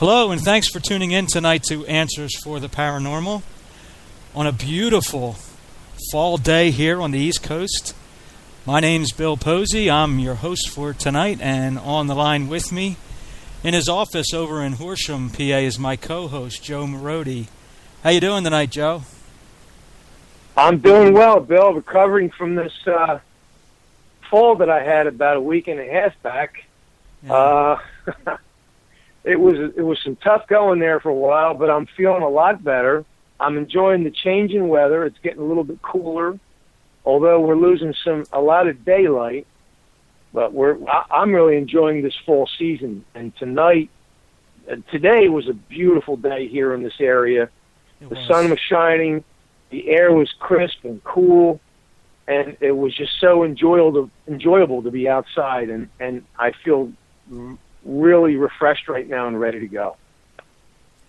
Hello, and thanks for tuning in tonight to Answers for the Paranormal on a beautiful fall day here on the East Coast. My name's Bill Posey. I'm your host for tonight, and on the line with me in his office over in Horsham, PA, is my co-host, Joe Marodi. How you doing tonight, Joe? I'm doing well, Bill, recovering from this fall that I had about a week and a half back. Yeah. It was some tough going there for a while, but I'm feeling a lot better. I'm enjoying the change in weather. It's getting a little bit cooler, although we're losing a lot of daylight. But I'm really enjoying this fall season. And today was a beautiful day here in this area. The sun was shining, the air was crisp and cool, and it was just so enjoyable to be outside. And I feel really refreshed right now and ready to go.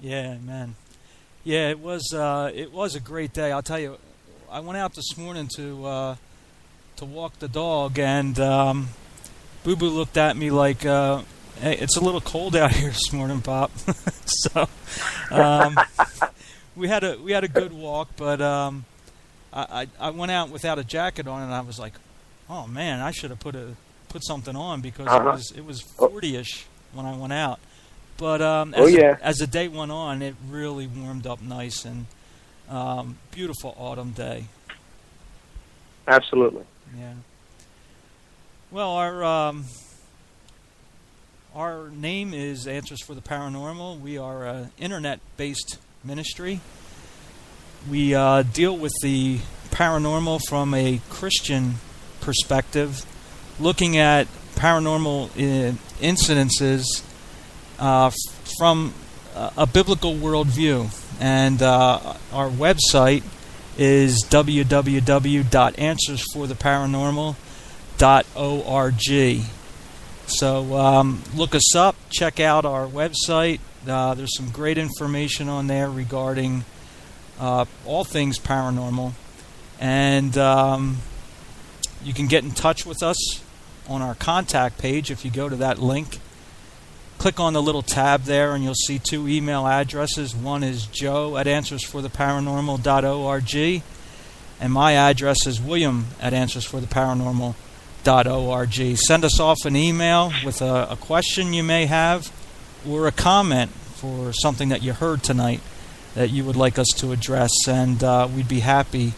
Yeah, man. Yeah, it was a great day. I'll tell you, I went out this morning to walk the dog, and Boo Boo looked at me like, "Hey, it's a little cold out here this morning, Pop." So we had a good walk, but I went out without a jacket on, and I was like, "Oh man, I should have put something on because it was 40-ish when I went out." But as the day went on, it really warmed up nice, and beautiful autumn day. Absolutely. Yeah. Well, our name is Answers for the Paranormal. We are an internet-based ministry. We deal with the paranormal from a Christian perspective, looking at paranormal incidences from a biblical worldview. And our website is www.answersfortheparanormal.org. So look us up, check out our website. There's some great information on there regarding all things paranormal. And you can get in touch with us on our contact page. If you go to that link, click on the little tab there, and you'll see two email addresses. One is joe@answersfortheparanormal.org, and my address is william@answersfortheparanormal.org. Send us off an email with a question you may have, or a comment for something that you heard tonight that you would like us to address, and we'd be happy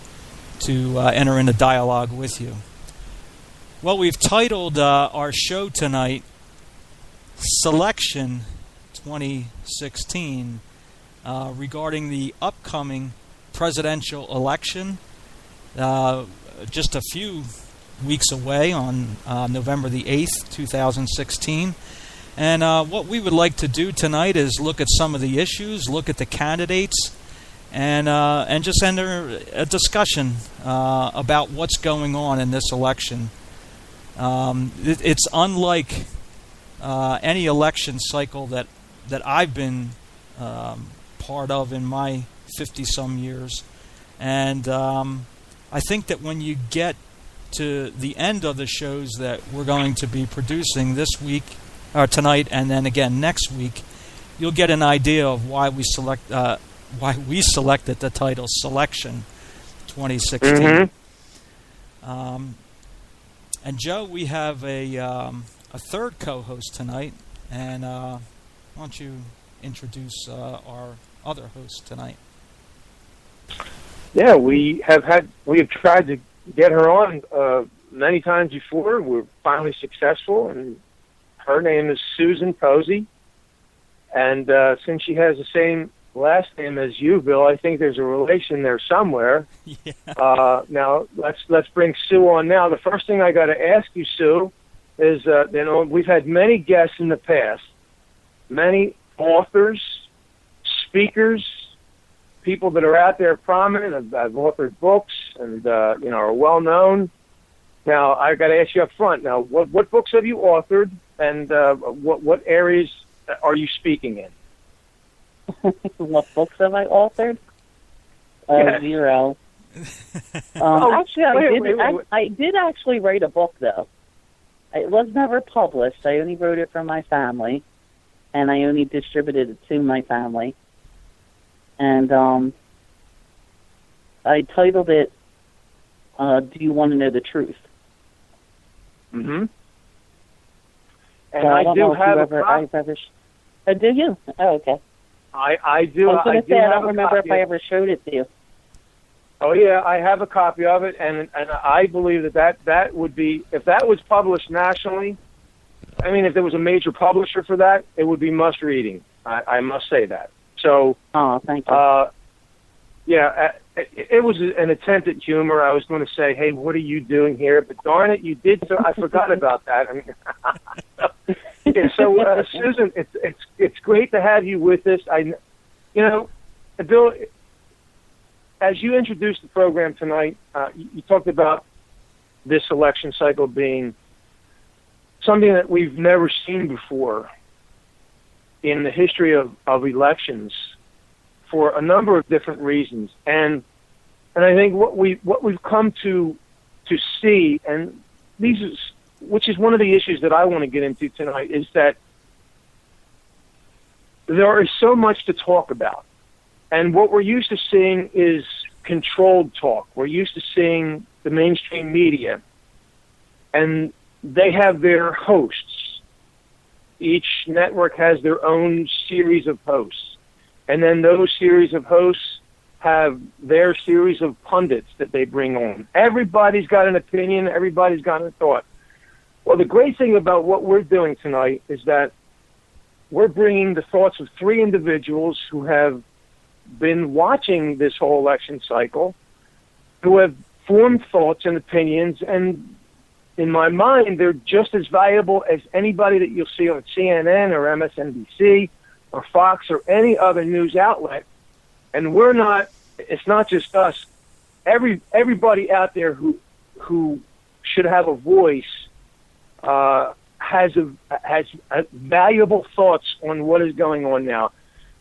to enter into dialogue with you. Well, we've titled our show tonight Selection 2016 regarding the upcoming presidential election, just a few weeks away on November the 8th, 2016. And what we would like to do tonight is look at some of the issues, look at the candidates, and just enter a discussion about what's going on in this election. It's unlike any election cycle that I've been part of in my 50-some years. And I think that when you get to the end of the shows that we're going to be producing this week, or tonight, and then again next week, you'll get an idea of why we selected the title Selection 2016. Mm-hmm. And Joe, we have a third co-host tonight, and why don't you introduce our other host tonight? Yeah, we have tried to get her on many times before. We're finally successful, and her name is Susan Posey. And since she has the same last name as you, Bill, I think there's a relation there somewhere. Yeah. Now let's bring Sue on now. The first thing I got to ask you, Sue, is we've had many guests in the past, many authors, speakers, people that are out there prominent. I've authored books and are well known. Now I got to ask you up front. Now, what books have you authored, and what areas are you speaking in? What books have I authored? Yes. 0. Actually, I did actually write a book, though. It was never published. I only wrote it for my family. and I only distributed it to my family. And I titled it, Do You Want to Know the Truth? Mm-hmm. And So I don't do know if have you a ever, copy. I've ever... Oh, do you? Oh, okay. I do. I was going to say, I don't remember if I have. ever showed it to you. Oh yeah, I have a copy of it, and I believe that would be, if that was published nationally. I mean, if there was a major publisher for that, it would be must reading. I must say that. So. Oh, thank you. Yeah, it was an attempt at humor. I was going to say, "Hey, what are you doing here?" But darn it, you did so. I forgot about that. I mean, yeah, so Susan, it's great to have you with us. Bill, as you introduced the program tonight, you talked about this election cycle being something that we've never seen before in the history of elections, for a number of different reasons, and I think what we've come to see, and which is one of the issues that I want to get into tonight, is that there is so much to talk about, and what we're used to seeing is controlled talk. We're used to seeing the mainstream media, and they have their hosts. Each network has their own series of hosts. And then those series of hosts have their series of pundits that they bring on. Everybody's got an opinion. Everybody's got a thought. Well, the great thing about what we're doing tonight is that we're bringing the thoughts of three individuals who have been watching this whole election cycle, who have formed thoughts and opinions, and in my mind, they're just as valuable as anybody that you'll see on CNN or MSNBC or Fox or any other news outlet. And it's not just us. Everybody out there who should have a voice has valuable thoughts on what is going on now.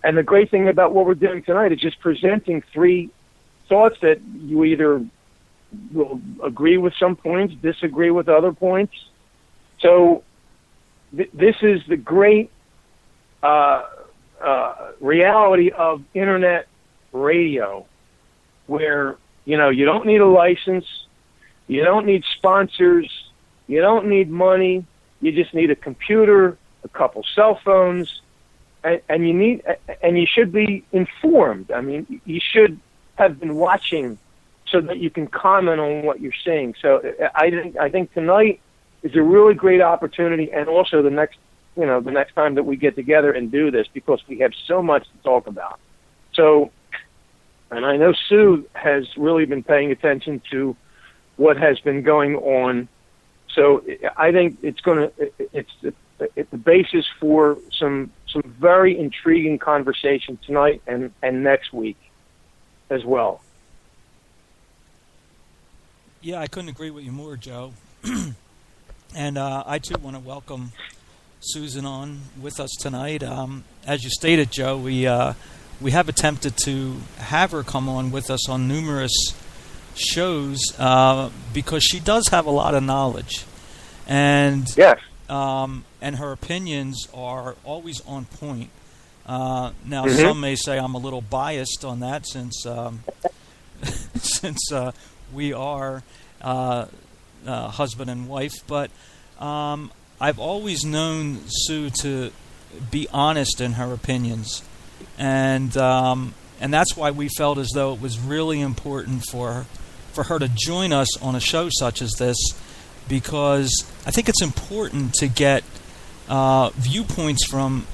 And the great thing about what we're doing tonight is just presenting three thoughts that you either will agree with some points, disagree with other points. So this is the great reality of internet radio, where you don't need a license, you don't need sponsors, you don't need money, you just need a computer, a couple cell phones, and you should be informed. I mean, you should have been watching so that you can comment on what you're seeing. So I think tonight is a really great opportunity, and also the next time that we get together and do this, because we have so much to talk about. So, and I know Sue has really been paying attention to what has been going on. So I think it's the basis for some very intriguing conversation tonight and next week as well. Yeah, I couldn't agree with you more, Joe. And I too want to welcome Susan on with us tonight. As you stated, Joe, we have attempted to have her come on with us on numerous shows because she does have a lot of knowledge, and yes, and her opinions are always on point. Now, some may say I'm a little biased on that, since since we are husband and wife, but I've always known Sue to be honest in her opinions, and that's why we felt as though it was really important for her to join us on a show such as this, because I think it's important to get viewpoints from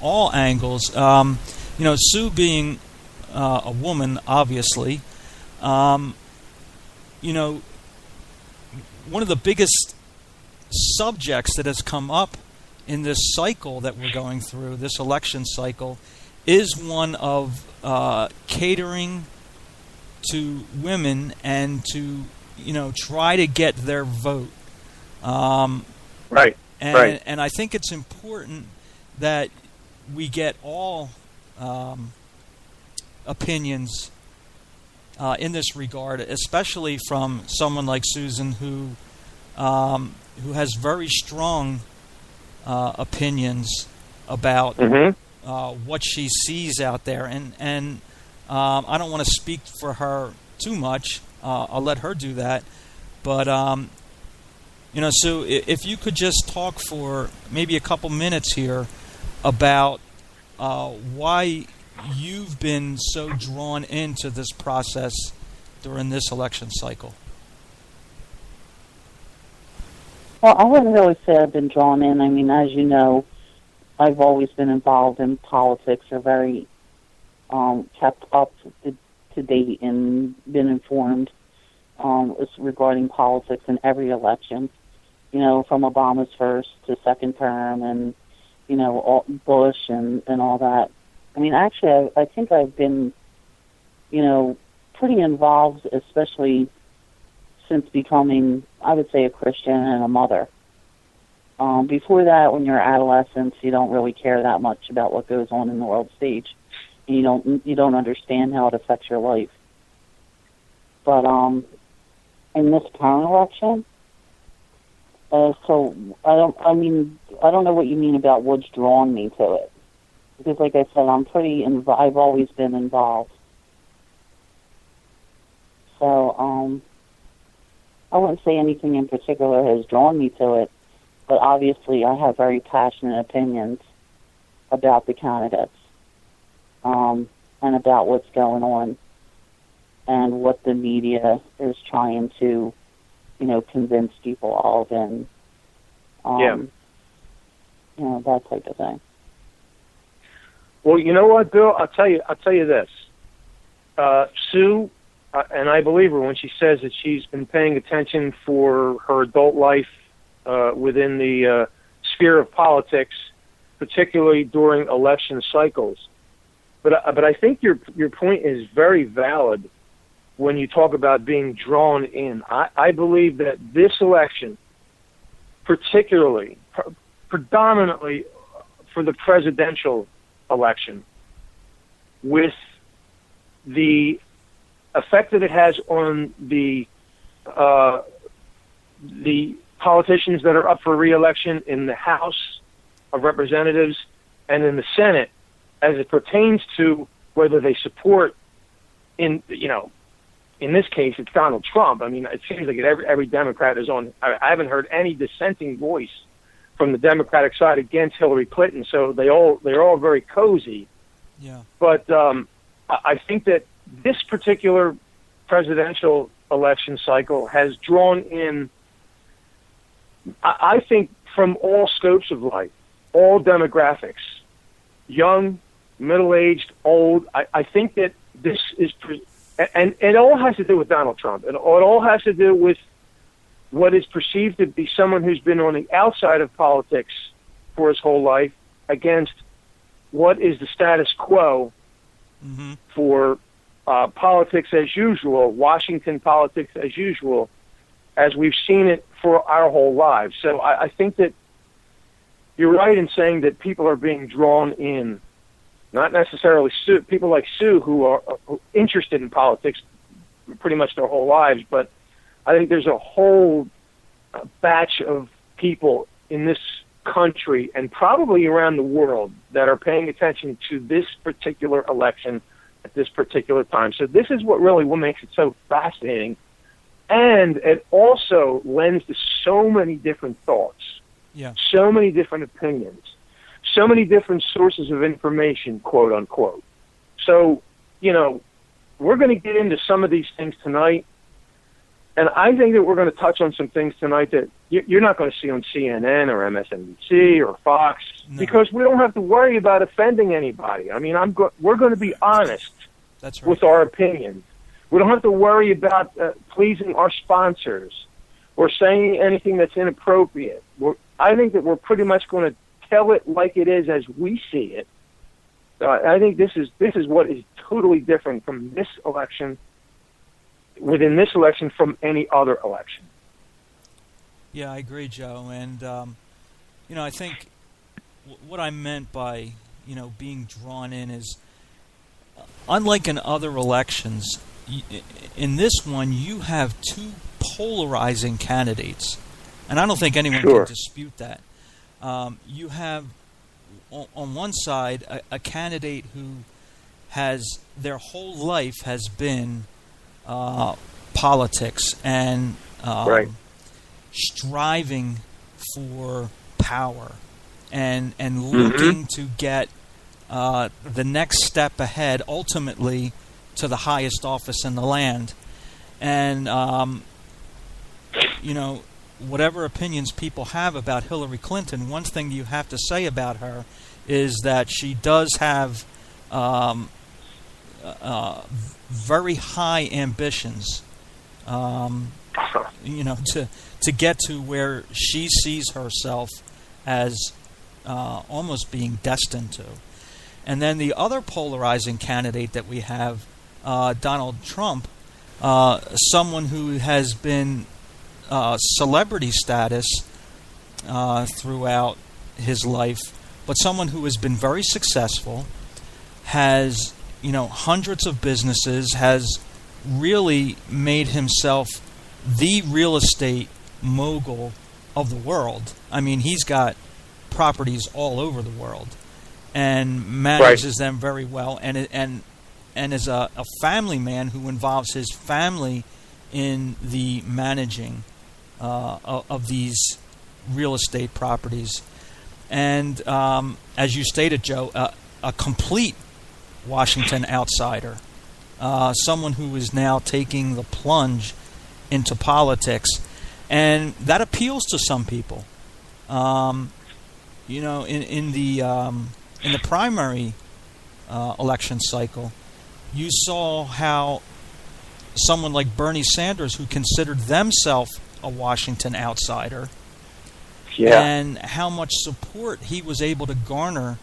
all angles. Sue being a woman, obviously, one of the biggest subjects that has come up in this cycle that we're going through, this election cycle, is one of catering to women and to try to get their vote. Right. And I think it's important that we get all opinions in this regard, especially from someone like Susan, who has very strong opinions about Mm-hmm. what she sees out there. And I don't want to speak for her too much. I'll let her do that. But, Sue, if you could just talk for maybe a couple minutes here about why you've been so drawn into this process during this election cycle. Well, I wouldn't really say I've been drawn in. I mean, as you know, I've always been involved in politics, or very kept up to date and been informed regarding politics in every election. From Obama's first to second term, and Bush and all that. I mean, actually, I think I've been, pretty involved, especially since becoming, I would say, a Christian and a mother. Before that, when you're adolescents, you don't really care that much about what goes on in the world stage. You don't understand how it affects your life. But in this current election, so I don't know what you mean about what's drawn me to it, because, like I said, I've always been involved. So I wouldn't say anything in particular has drawn me to it, but obviously I have very passionate opinions about the candidates, and about what's going on, and what the media is trying to, convince people of, and that type of thing. Well, you know what, Bill? I'll tell you this. Sue, and I believe her when she says that she's been paying attention for her adult life within the sphere of politics, particularly during election cycles. But I think your point is very valid when you talk about being drawn in. I believe that this election, predominantly for the presidential election, with the effect that it has on the politicians that are up for re-election in the House of Representatives and in the Senate, as it pertains to whether they support, in this case, it's Donald Trump. I mean, it seems like every Democrat is on. I haven't heard any dissenting voice from the Democratic side against Hillary Clinton, so they're all very cozy. Yeah. But I think that this particular presidential election cycle has drawn in, I think, from all scopes of life, all demographics, young, middle-aged, old. I think that this is, and it all has to do with Donald Trump. And it all has to do with what is perceived to be someone who's been on the outside of politics for his whole life against what is the status quo for politics as usual, Washington politics as usual, as we've seen it for our whole lives. So I think that you're right in saying that people are being drawn in, not necessarily people like Sue who are interested in politics pretty much their whole lives, but I think there's a whole batch of people in this country and probably around the world that are paying attention to this particular election at this particular time. So this is what makes it so fascinating. And it also lends to so many different thoughts, so many different opinions, so many different sources of information, quote unquote. So, we're going to get into some of these things tonight. And I think that we're going to touch on some things tonight that you're not going to see on CNN or MSNBC or Fox, because we don't have to worry about offending anybody. I mean, we're going to be honest with our opinions. We don't have to worry about pleasing our sponsors or saying anything that's inappropriate. I think that we're pretty much going to tell it like it is as we see it. I think this is what is totally different from this election, within this election, from any other election. Yeah, I agree, Joe. And, I think what I meant by, being drawn in is, unlike in other elections, in this one, you have two polarizing candidates. And I don't think anyone can dispute that. You have on one side, a candidate who has their whole life has been politics and Right. striving for power and looking to get the next step ahead, ultimately to the highest office in the land. And whatever opinions people have about Hillary Clinton, one thing you have to say about her is that she does have very high ambitions, to get to where she sees herself as almost being destined to. And then the other polarizing candidate that we have, Donald Trump, someone who has been celebrity status throughout his life, but someone who has been very successful, has hundreds of businesses, has really made himself the real estate mogul of the world. I mean, he's got properties all over the world and manages them very well, and is a family man who involves his family in the managing of these real estate properties. And as you stated, Joe, a complete Washington outsider, someone who is now taking the plunge into politics, and that appeals to some people. In the primary election cycle, you saw how someone like Bernie Sanders, who considered themselves a Washington outsider, and how much support he was able to garner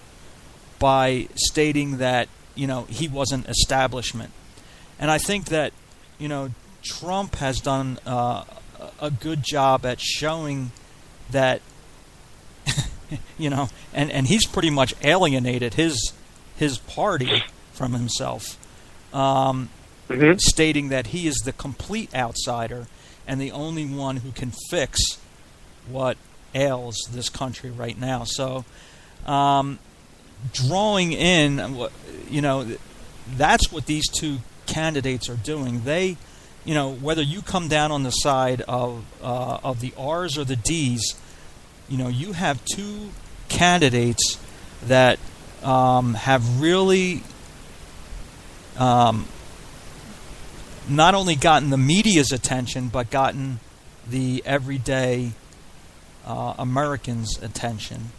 by stating that he wasn't establishment. And I think that Trump has done a good job at showing that and he's pretty much alienated his party from himself, stating that he is the complete outsider and the only one who can fix what ails this country right now. So drawing in, that's what these two candidates are doing. They, whether you come down on the side of the R's or the D's, you have two candidates that have really not only gotten the media's attention, but gotten the everyday Americans' attention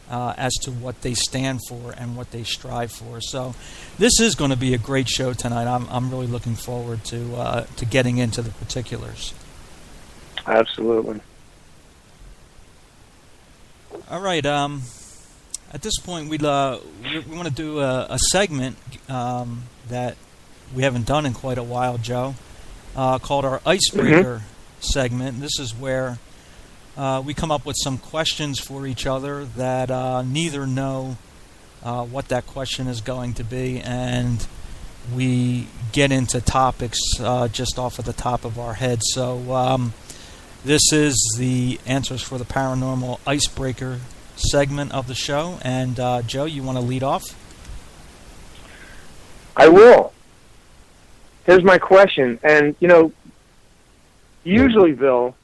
as to what they stand for and what they strive for. So this is going to be a great show tonight. I'm really looking forward to getting into the particulars. Absolutely. All right. At this point, we want to do a segment that we haven't done in quite a while, Joe, called our Icebreaker segment. This is where we come up with some questions for each other that neither know what that question is going to be, and we get into topics just off of the top of our heads. So this is the Answers for the Paranormal Icebreaker segment of the show. And Joe, you want to lead off? I will. Here's my question. And, usually, Bill,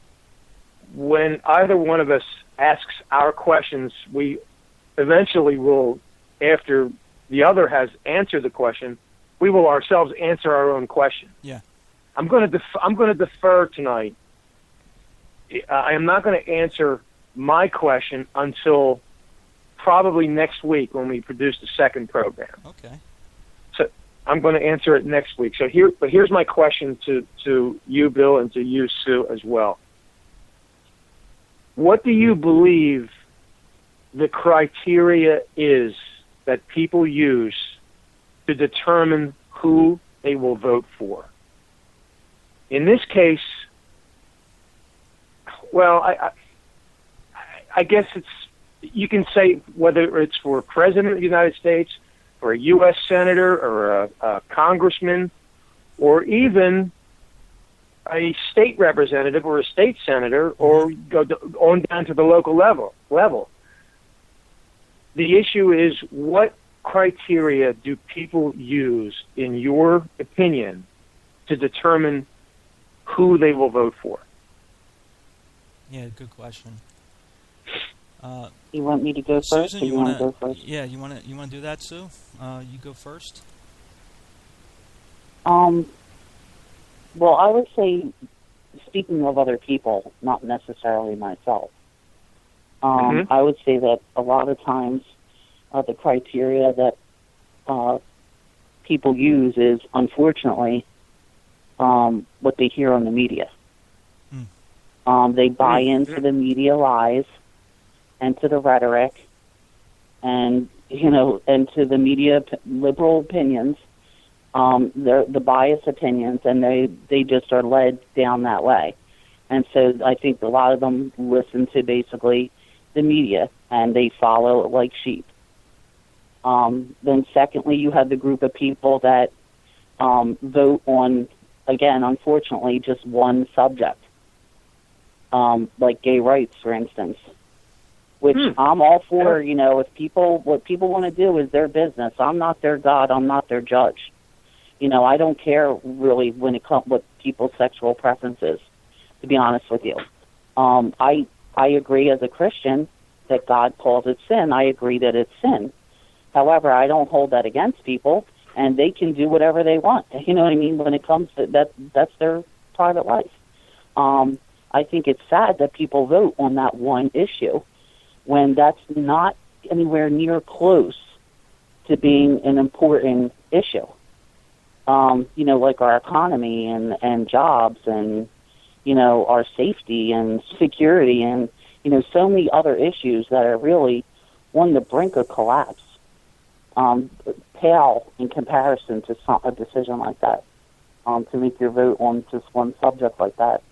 when either one of us asks our questions, we eventually will, after the other has answered the question, we will ourselves answer our own question. Yeah. I'm going to defer tonight. I am not going to answer my question until probably next week when we produce the second program. Okay. So I'm going to answer it next week. So here's my question to you, Bill, and to you, Sue, as well. What do you believe the criteria is that people use to determine who they will vote for? In this case, well, I guess you can say whether it's for a president of the United States, or a U.S. senator, or a congressman, or even a state representative or a state senator, or go on down to the local level. the issue is, what criteria do people use, in your opinion, to determine who they will vote for? Yeah, good question. You want me to go first, Susan, or you want to go first? Yeah, you want to do that, Sue? You go first. Well, I would say, speaking of other people, not necessarily myself, I would say that a lot of times the criteria that people use is, unfortunately, what they hear on the media. They buy into the media lies and to the rhetoric and, and to the media liberal opinions. The biased opinions, and they just are led down that way. And so I think a lot of them listen to basically the media, and they follow it like sheep. Then secondly, you have the group of people that vote on, again, unfortunately, just one subject, like gay rights, for instance, which I'm all for. If what people want to do is their business. I'm not their God. I'm not their judge. I don't care really when it comes what people's sexual preferences, to be honest with you. I agree as a Christian that God calls it sin. I agree that it's sin. However, I don't hold that against people, and they can do whatever they want. You know what I mean? When it comes to that's their private life. I think it's sad that people vote on that one issue when that's not anywhere near close to being an important issue. Like our economy and jobs and, our safety and security and, so many other issues that are really on the brink of collapse, pale in comparison to a decision like that, to make your vote on just one subject like that.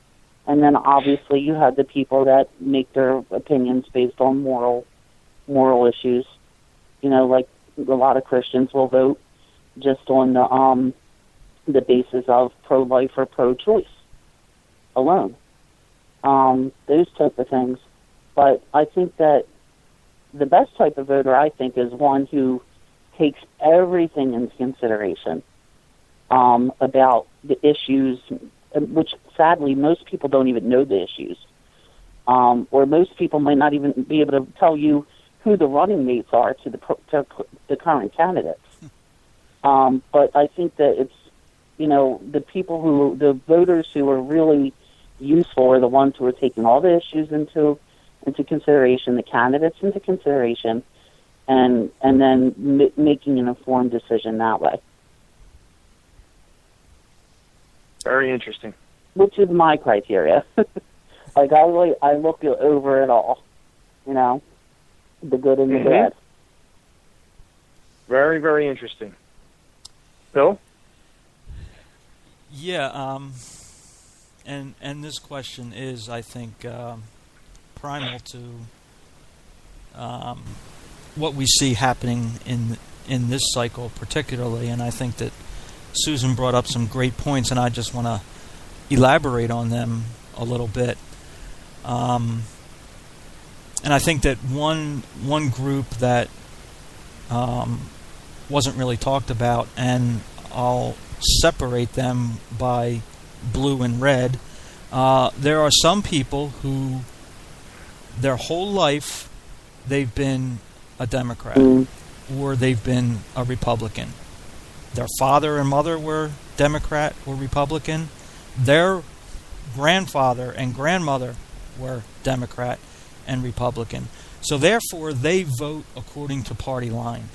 And then obviously you have the people that make their opinions based on moral issues. Like a lot of Christians will vote just on the basis of pro-life or pro-choice alone. Those type of things. But I think that the best type of voter, I think, is one who takes everything into consideration about the issues, which sadly most people don't even know the issues. Or most people might not even be able to tell you who the running mates are to the current candidates. But I think that it's, the voters who are really useful are the ones who are taking all the issues into consideration, the candidates into consideration, and then making an informed decision that way. Very interesting. Which is my criteria. Like I look over it all, the good and the bad. Very, very interesting. Bill? Yeah, and this question is, I think, primal to what we see happening in this cycle particularly, and I think that Susan brought up some great points, and I just want to elaborate on them a little bit. And I think that one group that wasn't really talked about, and I'll separate them by blue and red. There are some people who their whole life they've been a Democrat or they've been a Republican. Their father and mother were Democrat or Republican. Their grandfather and grandmother were Democrat and Republican. So therefore they vote according to party line.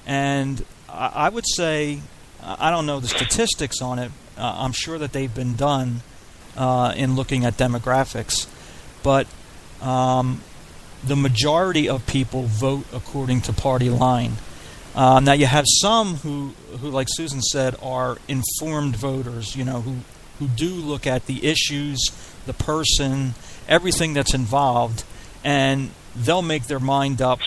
And I would say, I don't know the statistics on it. I'm sure that they've been done in looking at demographics. But the majority of people vote according to party line. Now you have some who, like Susan said, are informed voters, who do look at the issues, the person, everything that's involved, and they'll make their mind up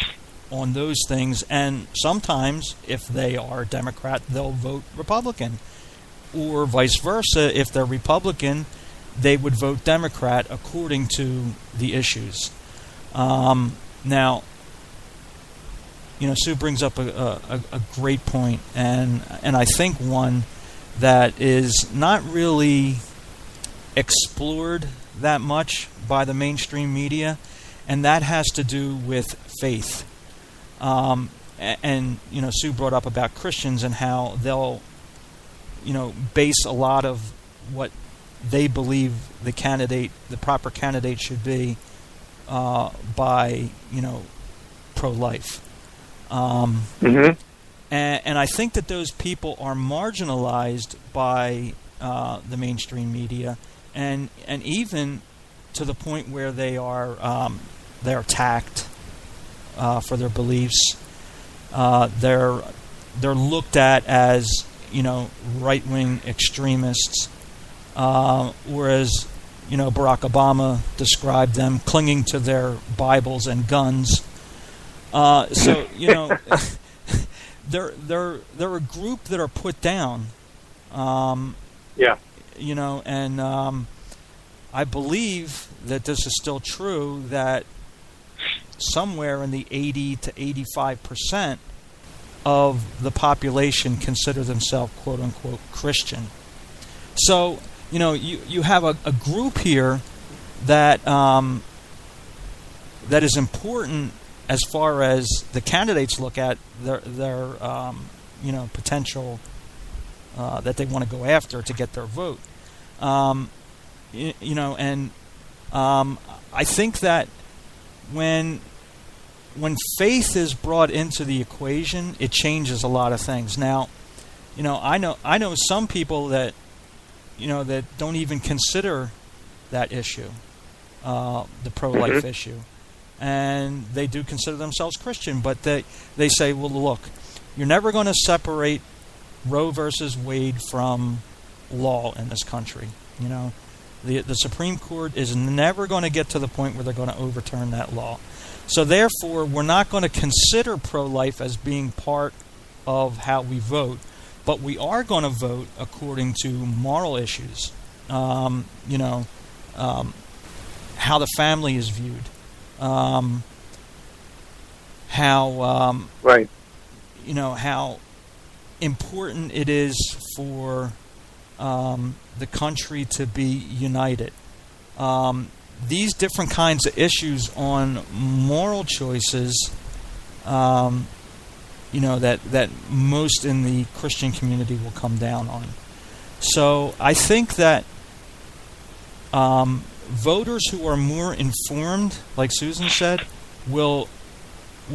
on those things. And sometimes, if they are Democrat, they'll vote Republican. Or vice versa, if they're Republican, they would vote Democrat according to the issues. Now, Sue brings up a great point, and I think one that is not really explored that much by the mainstream media, and that has to do with faith. And Sue brought up about Christians and how they'll base a lot of what they believe the proper candidate should be by pro-life. And I think that those people are marginalized by the mainstream media, and even to the point where they're attacked for their beliefs. They're looked at as right-wing extremists, whereas Barack Obama described them clinging to their Bibles and guns. So they're a group that are put down. And I believe that this is still true, that somewhere in the 80 to 85% of the population consider themselves quote unquote Christian. So you have a group here that that is important as far as the candidates look at their potential that they want to go after to get their vote. I think that when faith is brought into the equation, it changes a lot of things. Now, I know some people that that don't even consider that issue, the pro-life issue, and they do consider themselves Christian, but they say, well, look, you're never going to separate Roe versus Wade from law in this country. The Supreme Court is never going to get to the point where they're going to overturn that law. So therefore, we're not going to consider pro-life as being part of how we vote, but we are going to vote according to moral issues. How the family is viewed. How important it is for the country to be united. These different kinds of issues on moral choices, that most in the Christian community will come down on. So I think that voters who are more informed, like Susan said, will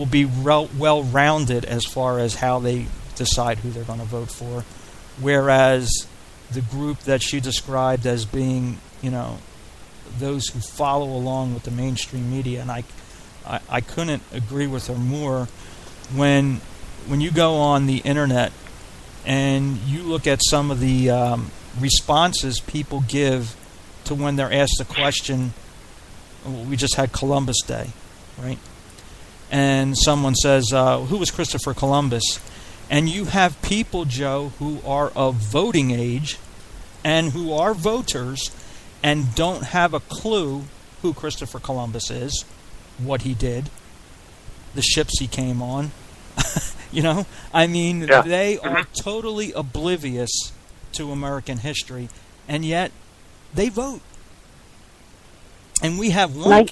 be well-rounded as far as how they decide who they're going to vote for, whereas the group that she described as being, those who follow along with the mainstream media, and I couldn't agree with her more. When you go on the internet and you look at some of the responses people give to when they're asked a question, we just had Columbus Day, right? And someone says, who was Christopher Columbus? And you have people, Joe, who are of voting age and who are voters and don't have a clue who Christopher Columbus is, what he did, the ships he came on. They are totally oblivious to American history, and yet they vote. And we have one.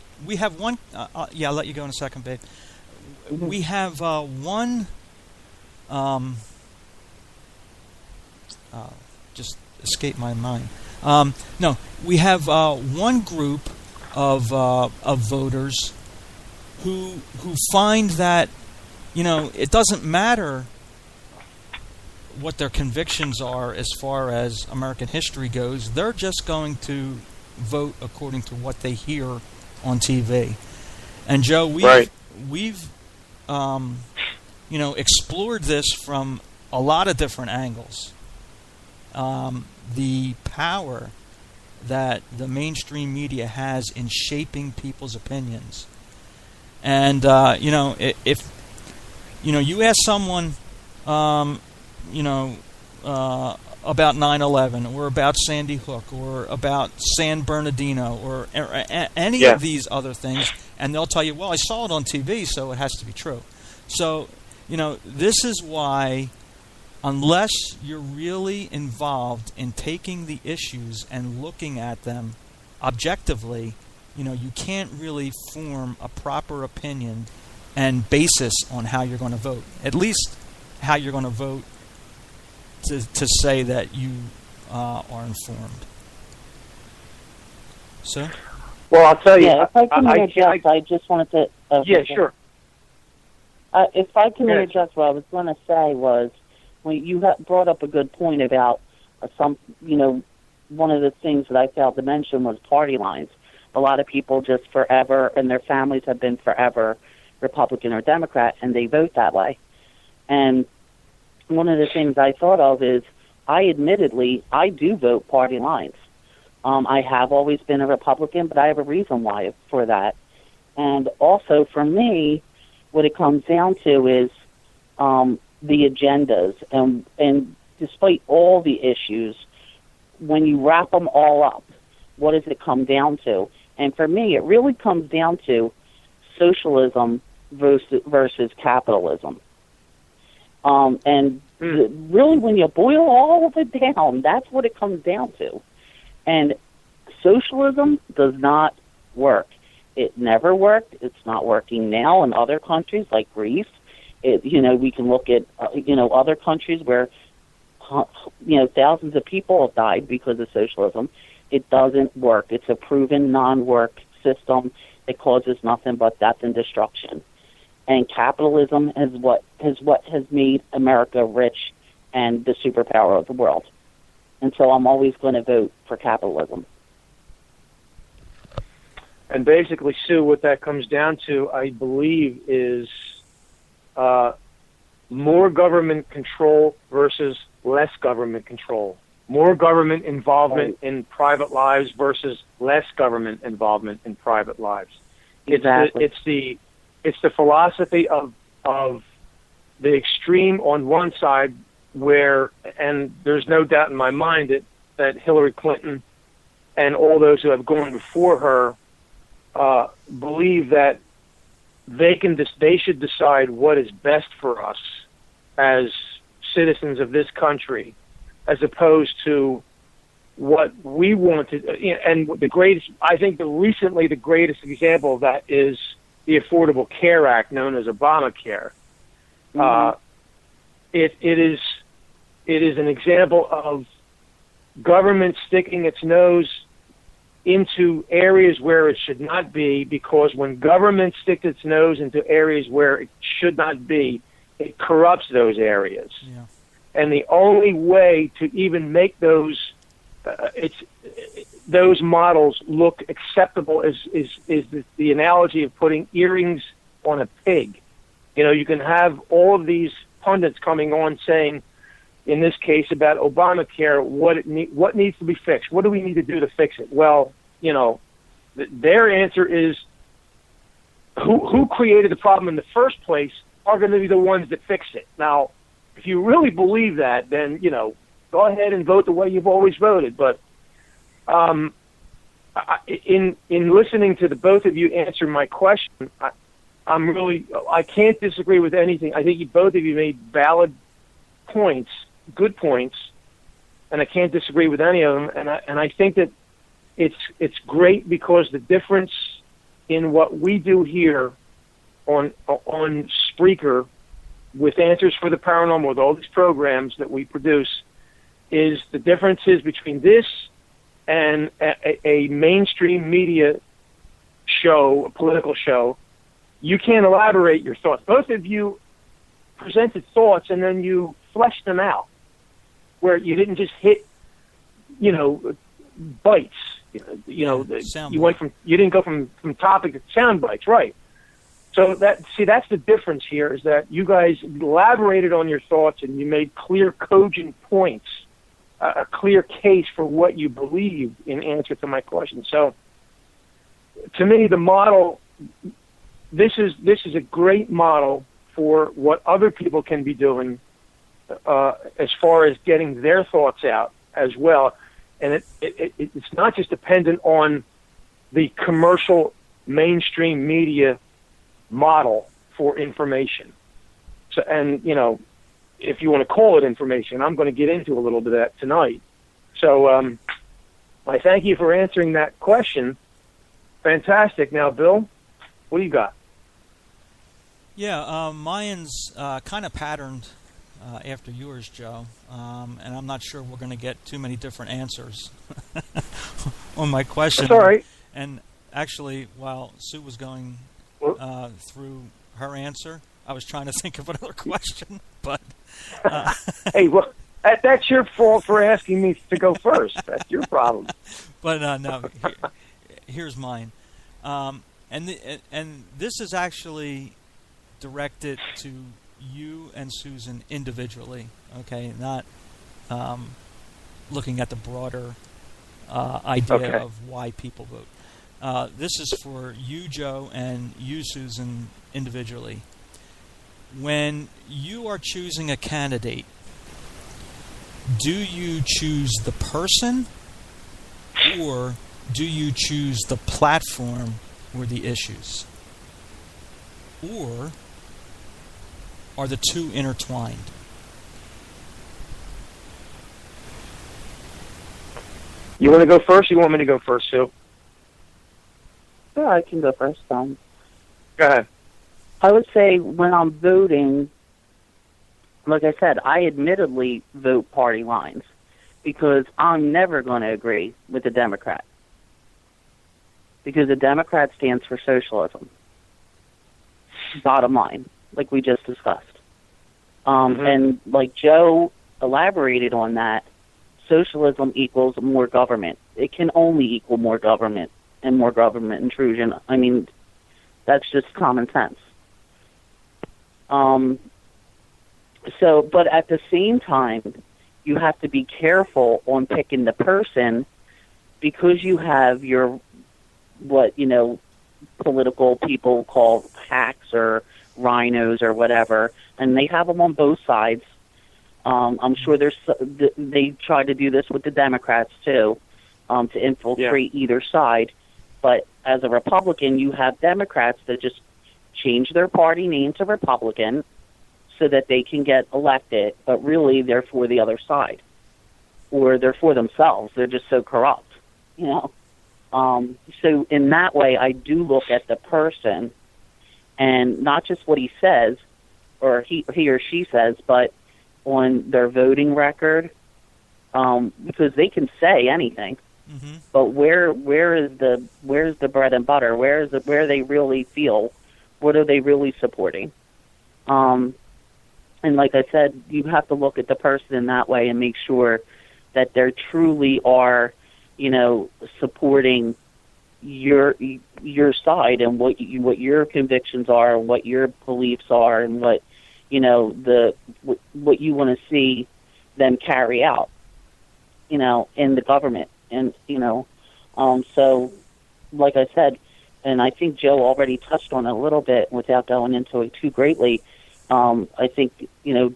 I'll let you go in a second, babe. We have one. Just escaped my mind. No, we have one group of voters who find that it doesn't matter what their convictions are as far as American history goes. They're just going to vote according to what they hear on TV. And Joe, we've explored this from a lot of different angles. The power that the mainstream media has in shaping people's opinions. And, if you ask someone, about 9/11 or about Sandy Hook or about San Bernardino or any of these other things, and they'll tell you, well, I saw it on TV, so it has to be true. So This is why, unless you're really involved in taking the issues and looking at them objectively, you can't really form a proper opinion and basis on how you're going to vote. At least how you're going to vote to say that you are informed. So? Well, I'll tell you. Yeah, if I can interject, I just wanted to... yeah, sure. If I can interject, what I was going to say was, when you brought up a good point about one of the things that I failed to mention was party lines. A lot of people just forever, and their families have been forever Republican or Democrat, and they vote that way. And one of the things I thought of is, I do vote party lines. I have always been a Republican, but I have a reason why for that. And also, for me, what it comes down to is the agendas. And despite all the issues, when you wrap them all up, what does it come down to? And for me, it really comes down to socialism versus capitalism. Really, when you boil all of it down, that's what it comes down to. And socialism does not work. It never worked. It's not working now in other countries like Greece. We can look at other countries where thousands of people have died because of socialism. It doesn't work. It's a proven non-work system that causes nothing but death and destruction. And capitalism is what has made America rich and the superpower of the world. And so I'm always going to vote for capitalism. And basically, Sue, what that comes down to, I believe, is more government control versus less government control. More government involvement in private lives versus less government involvement in private lives. Exactly. It's the philosophy of the extreme on one side, where, and there's no doubt in my mind that Hillary Clinton and all those who have gone before her believe that they should decide what is best for us as citizens of this country, as opposed to what we wanted. And I think recently the greatest example of that is the Affordable Care Act, known as Obamacare. Mm-hmm. It is an example of government sticking its nose into areas where it should not be, because when government sticks its nose into areas where it should not be, it corrupts those areas. Yeah. And the only way to even make those models look acceptable is the analogy of putting earrings on a pig. You can have all of these pundits coming on saying, in this case about Obamacare, what needs to be fixed? What do we need to do to fix it? Well, their answer is who created the problem in the first place are going to be the ones that fix it. Now, if you really believe that, then, go ahead and vote the way you've always voted. But in listening to the both of you answer my question, I can't disagree with anything. I think both of you made valid points, good points, and I can't disagree with any of them. And I think that it's great, because the difference in what we do here on Spreaker with Answers for the Paranormal, with all these programs that we produce, is the differences between this and a mainstream media show, a political show. You can't elaborate your thoughts. Both of you presented thoughts and then you fleshed them out, where you didn't just hit, bites. You didn't go from topic to sound bites, right? So that's the difference here, is that you guys elaborated on your thoughts and you made clear, cogent points, a clear case for what you believed in answer to my question. So, to me, the model, this is a great model for what other people can be doing as far as getting their thoughts out as well. And it's not just dependent on the commercial mainstream media model for information. So, and if you want to call it information, I'm going to get into a little bit of that tonight. So I thank you for answering that question. Fantastic. Now, Bill, what do you got? Yeah, mine's kind of patterned after yours, Joe, and I'm not sure we're going to get too many different answers on my question. That's all right. And actually, while Sue was going through her answer, I was trying to think of another question, but... Hey, well, that's your fault for asking me to go first. That's your problem. But no, here's mine. And this is actually directed to you and Susan individually, okay? Not looking at the broader idea of why people vote. This is for you, Joe, and you, Susan, individually. When you are choosing a candidate, do you choose the person or do you choose the platform or the issues? Or are the two intertwined? You want to go first? Or you want me to go first, Sue? Yeah, I can go first. Go ahead. I would say when I'm voting, like I said, I admittedly vote party lines because I'm never going to agree with the Democrat. Because the Democrat stands for socialism. Bottom line, like we just discussed. And like Joe elaborated on that, socialism equals more government. It can only equal more government and more government intrusion. I mean, that's just common sense. But at the same time, you have to be careful on picking the person because you have your, political people call hacks or rhinos or whatever, and they have them on both sides. I'm sure they try to do this with the Democrats too, to infiltrate either side. But as a Republican, you have Democrats that just change their party name to Republican so that they can get elected, but really they're for the other side. Or they're for themselves. They're just so corrupt, So in that way, I do look at the person and not just what he says or he or she says, but on their voting record, because they can say anything. Mm-hmm. But where's the bread and butter? Where they really feel? What are they really supporting? And like I said, you have to look at the person in that way and make sure that they truly are, supporting your side and what your convictions are and what your beliefs are and what what you want to see them carry out, in the government. And so like I said, and I think Joe already touched on it a little bit without going into it too greatly. I think,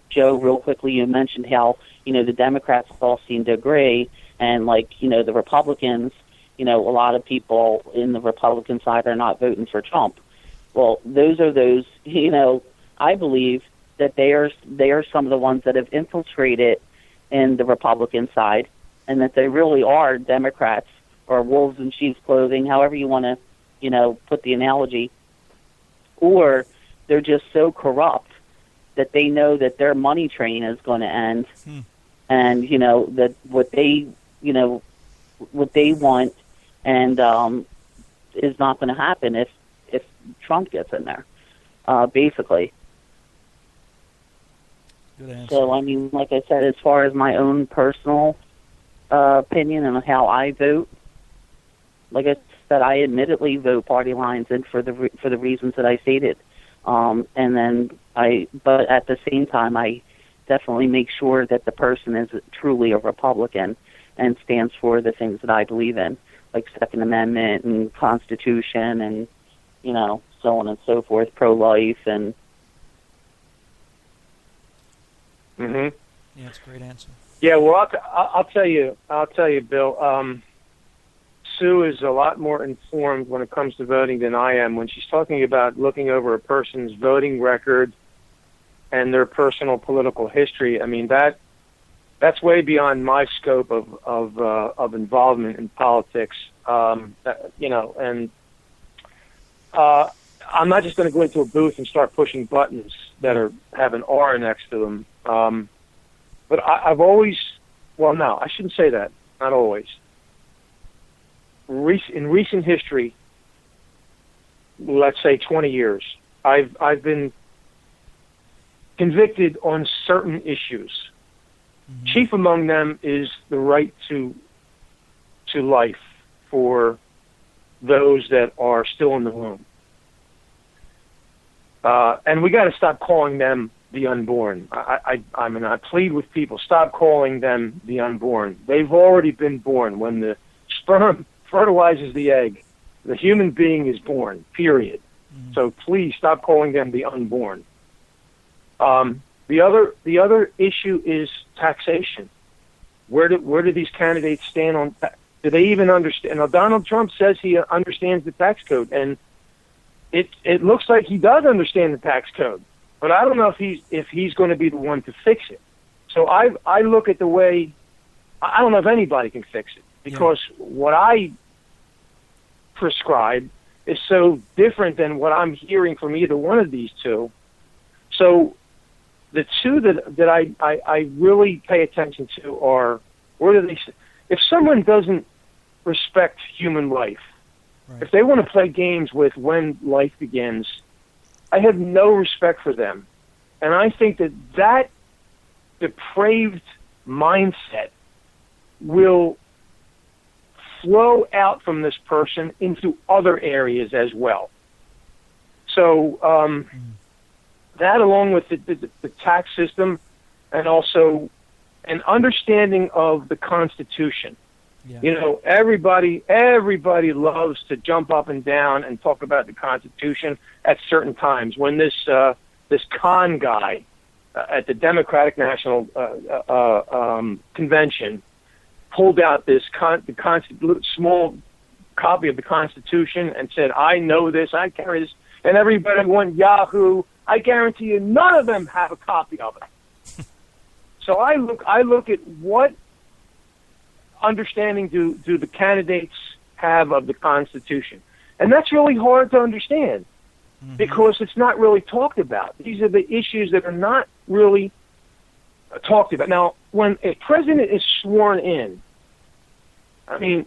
Joe, real quickly, you mentioned how, the Democrats all seem to agree, and the Republicans, a lot of people in the Republican side are not voting for Trump. Well, those, I believe that they are some of the ones that have infiltrated in the Republican side, and that they really are Democrats or wolves in sheep's clothing, however you want to, put the analogy, or they're just so corrupt that they know that their money train is going to end, and that what they want, and is not going to happen if Trump gets in there, basically. Good answer. So I mean, like I said, as far as my own personal opinion and how I vote, like I said, I admittedly vote party lines and for the reasons that I stated. But at the same time, I definitely make sure that the person is truly a Republican and stands for the things that I believe in, like Second Amendment and Constitution and, so on and so forth, pro-life and... Mm-hmm. Yeah, that's a great answer. Yeah, well, I'll tell you, Bill, Sue is a lot more informed when it comes to voting than I am. When she's talking about looking over a person's voting record and their personal political history, I mean, that's way beyond my scope of involvement in politics. I'm not just going to go into a booth and start pushing buttons that have an R next to them. But I've always, well, no, I shouldn't say that. Not always. In recent history, let's say 20 years, I've been convicted on certain issues. Mm-hmm. Chief among them is the right to life for those that are still in the womb. And we got to stop calling them the unborn. I mean, I plead with people, stop calling them the unborn. They've already been born. When the sperm fertilizes the egg, the human being is born, period. Mm-hmm. So please stop calling them the unborn. The other issue is taxation. Where do these candidates stand on? Do they even understand? Now, Donald Trump says he understands the tax code, and it looks like he does understand the tax code, but I don't know if he's going to be the one to fix it. So I look at the way, I don't know if anybody can fix it, because what I prescribe is so different than what I'm hearing from either one of these two. So the two that I really pay attention to are, where do they? If someone doesn't respect human life, right, if they want to play games with when life begins, I have no respect for them. And I think that depraved mindset will flow out from this person into other areas as well. So that, along with the tax system, and also an understanding of the Constitution. Yeah. You know, everybody loves to jump up and down and talk about the Constitution at certain times. When this con guy at the Democratic National Convention pulled out this small copy of the Constitution and said, "I know this, I carry this," and everybody went Yahoo. I guarantee you, none of them have a copy of it. So I look at what understanding do the candidates have of the Constitution, and that's really hard to understand, mm-hmm, because it's not really talked about. These are the issues that are not really talked about. Now, when a president is sworn in, I mean,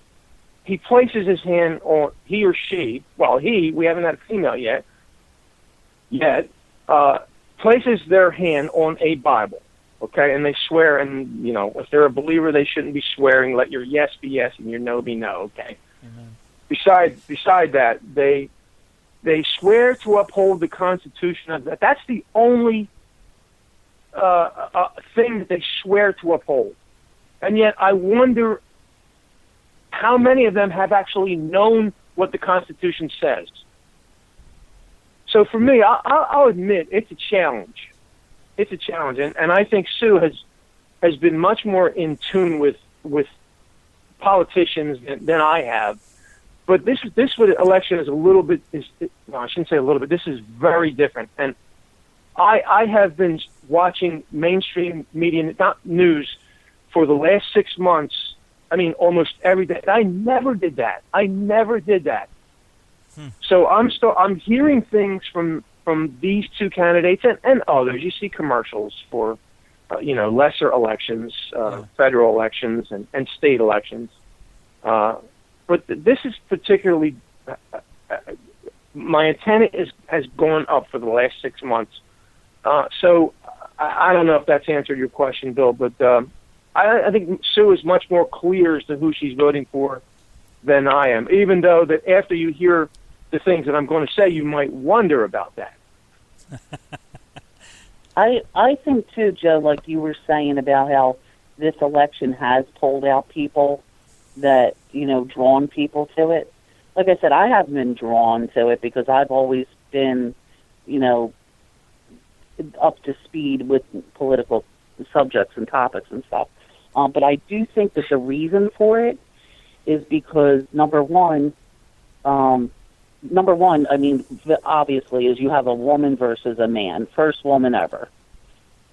he places his hand on, he or she, well, we haven't had a female yet, places their hand on a Bible, okay, and they swear, and, you know, if they're a believer, they shouldn't be swearing. Let your yes be yes and your no be no, okay? Amen. Beside that, they swear to uphold the Constitution. That's the only thing that they swear to uphold. And yet I wonder how many of them have actually known what the Constitution says. So for me, I'll admit it's a challenge. It's a challenge, and I think Sue has been much more in tune with politicians than I have. But this election is a little bit. No, I shouldn't say a little bit. This is very different, and I have been watching mainstream media, not news, for the last 6 months. I mean, almost every day. I never did that. So I'm hearing things from these two candidates and others. You see commercials for, lesser elections, federal elections and state elections. But this is particularly, my antenna has gone up for the last 6 months. So I don't know if that's answered your question, Bill, but I think Sue is much more clear as to who she's voting for than I am, even though that after you hear the things that I'm going to say, you might wonder about that. I think, too, Joe, like you were saying about how this election has pulled out people that, drawn people to it. Like I said, I haven't been drawn to it because I've always been, up to speed with political subjects and topics and stuff. But I do think that the reason for it is because, number one, I mean, obviously, is you have a woman versus a man, first woman ever.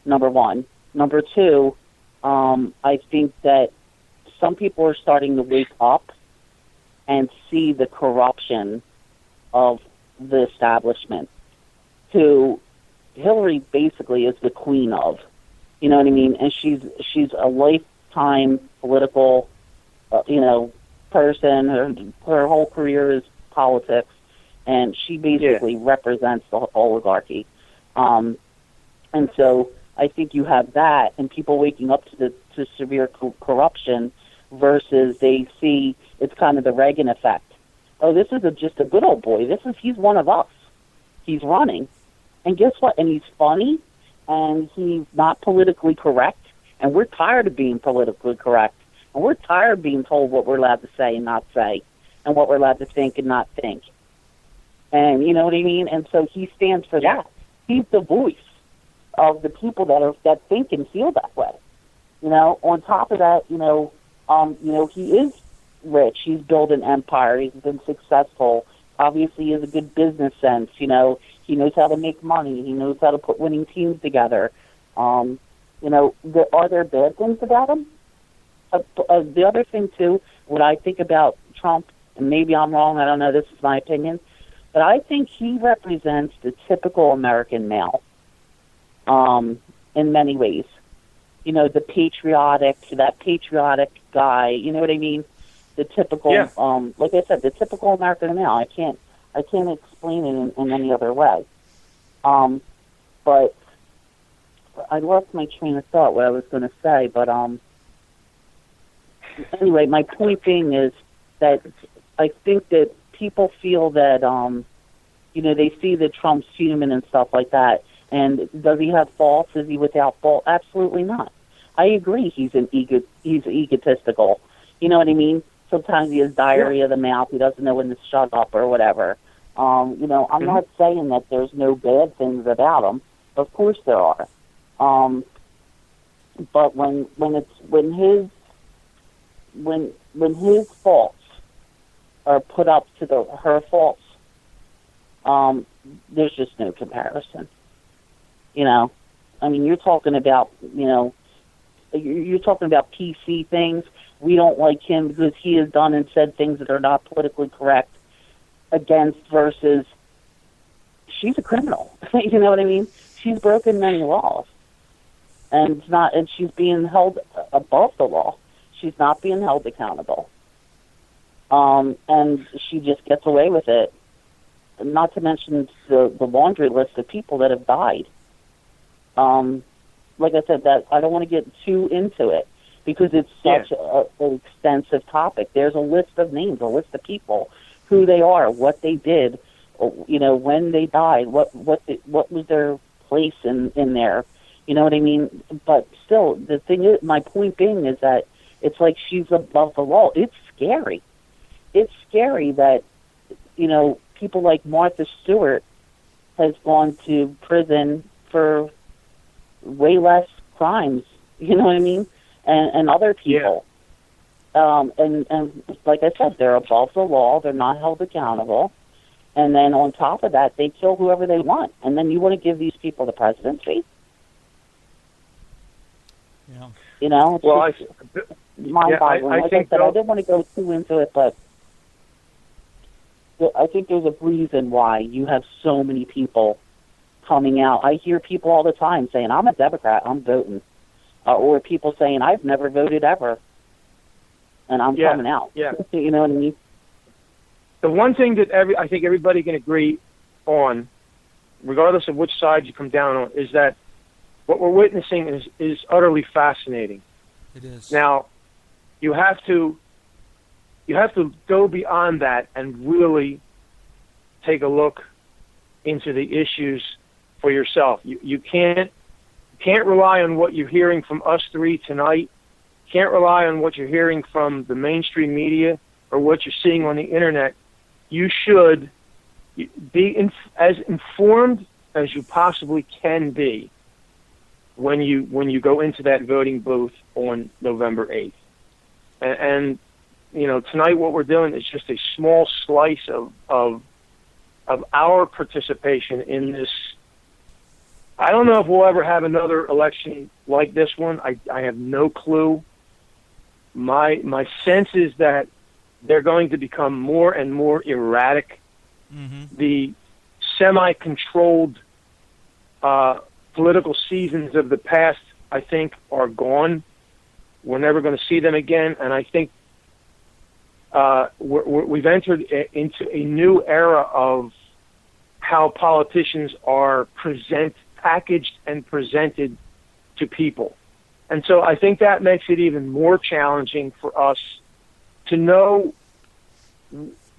number one. Number two, I think that some people are starting to wake up and see the corruption of the establishment, who Hillary basically is the queen of. You know what I mean? And she's a lifetime political, person. Her whole career is politics, and she basically represents the oligarchy. And so I think you have that, and people waking up to severe corruption, versus they see it's kind of the Reagan effect. Oh, this is just a good old boy. He's one of us. He's running, and guess what? And he's funny, and he's not politically correct. And we're tired of being politically correct, and we're tired of being told what we're allowed to say and not say, and what we're allowed to think and not think. And you know what I mean? And so he stands for that. He's the voice of the people that think and feel that way. On top of that, he is rich. He's built an empire. He's been successful. Obviously, he has a good business sense. He knows how to make money. He knows how to put winning teams together. Are there bad things about him? The other thing, too, what I think about Trump, and maybe I'm wrong, I don't know, this is my opinion, but I think he represents the typical American male in many ways. The patriotic guy, you know what I mean? The typical, like I said, the typical American male. I can't explain it in any other way. But I lost my train of thought, what I was going to say, but anyway, my point being is that I think that people feel that, they see that Trump's human and stuff like that, and does he have faults? Is he without fault? Absolutely not. I agree he's egotistical. You know what I mean? Sometimes he has diarrhea of the mouth. He doesn't know when to shut up or whatever. I'm not saying that there's no bad things about him. Of course there are. But when his faults are put up to her faults, there's just no comparison. You're talking about you're talking about PC things. We don't like him because he has done and said things that are not politically correct against, versus she's a criminal. You know what I mean? She's broken many laws. And she's being held above the law. She's not being held accountable. And she just gets away with it. Not to mention the laundry list of people that have died. Like I said, that I don't want to get too into it because it's such an extensive topic. There's a list of names, a list of people, who they are, what they did, when they died, what was their place in there. You know what I mean? But still, the thing is, my point being is that it's like she's above the law. It's scary. It's scary that, people like Martha Stewart has gone to prison for way less crimes, you know what I mean? And other people. And like I said, they're above the law. They're not held accountable. And then on top of that, they kill whoever they want. And then you want to give these people the presidency? Yeah. It's mind-boggling. Like I said, I didn't want to go too into it, but I think there's a reason why you have so many people coming out. I hear people all the time saying, I'm a Democrat, I'm voting. Or people saying, I've never voted ever, and I'm coming out. Yeah. You know what I mean? The one thing that I think everybody can agree on, regardless of which side you come down on, is that what we're witnessing is utterly fascinating. It is. Now, you have to go beyond that and really take a look into the issues for yourself. You can't rely on what you're hearing from us three tonight. Can't rely on what you're hearing from the mainstream media or what you're seeing on the internet. You should be as informed as you possibly can be when you go into that voting booth on November 8th. And tonight what we're doing is just a small slice of our participation in this I don't know if we'll ever have another election like this one. I have no clue. My sense is that they're going to become more and more erratic. Mm-hmm. The semi-controlled political seasons of the past, I think, are gone. We're never going to see them again, and I think we've entered into a new era of how politicians are packaged and presented to people. And so I think that makes it even more challenging for us to know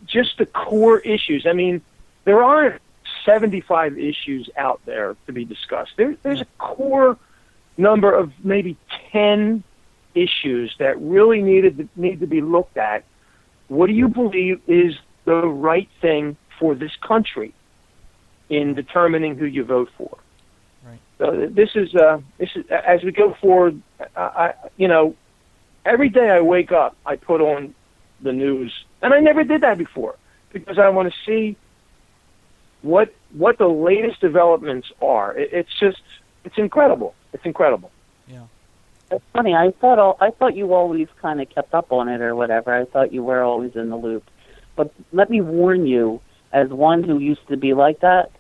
just the core issues. I mean, there aren't 75 issues out there to be discussed. There's a core number of maybe 10 issues that really need to be looked at. What do you believe is the right thing for this country in determining who you vote for? Right. So this is as we go forward. Every day I wake up, I put on the news, and I never did that before because I want to see what the latest developments are. It's incredible. It's incredible. Yeah. It's funny. I thought you always kind of kept up on it or whatever. I thought you were always in the loop. But let me warn you, as one who used to be like that,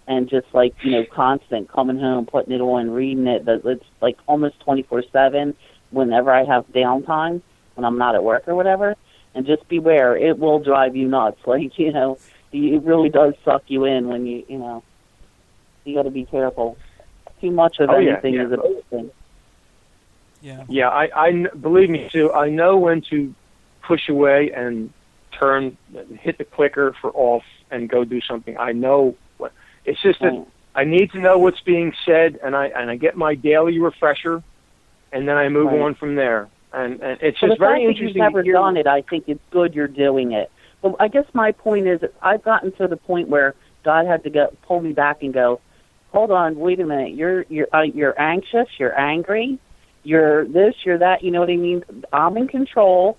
and just like, constant coming home, putting it on, reading it, that it's like almost 24/7 whenever I have downtime, when I'm not at work or whatever. And just beware, it will drive you nuts. Like, it really does suck you in when you got to be careful. Too much of anything is a bad thing. Yeah. Yeah, I believe me too. I know when to push away and hit the clicker for off and go do something. I know what. It's just that I need to know what's being said, and I get my daily refresher, and then I move on from there. And it's just very interesting. You've never done it. I think it's good you're doing it. But I guess my point is that I've gotten to the point where God had to pull me back and go, hold on, wait a minute. You're anxious. You're angry. You're this. You're that. You know what I mean? I'm in control.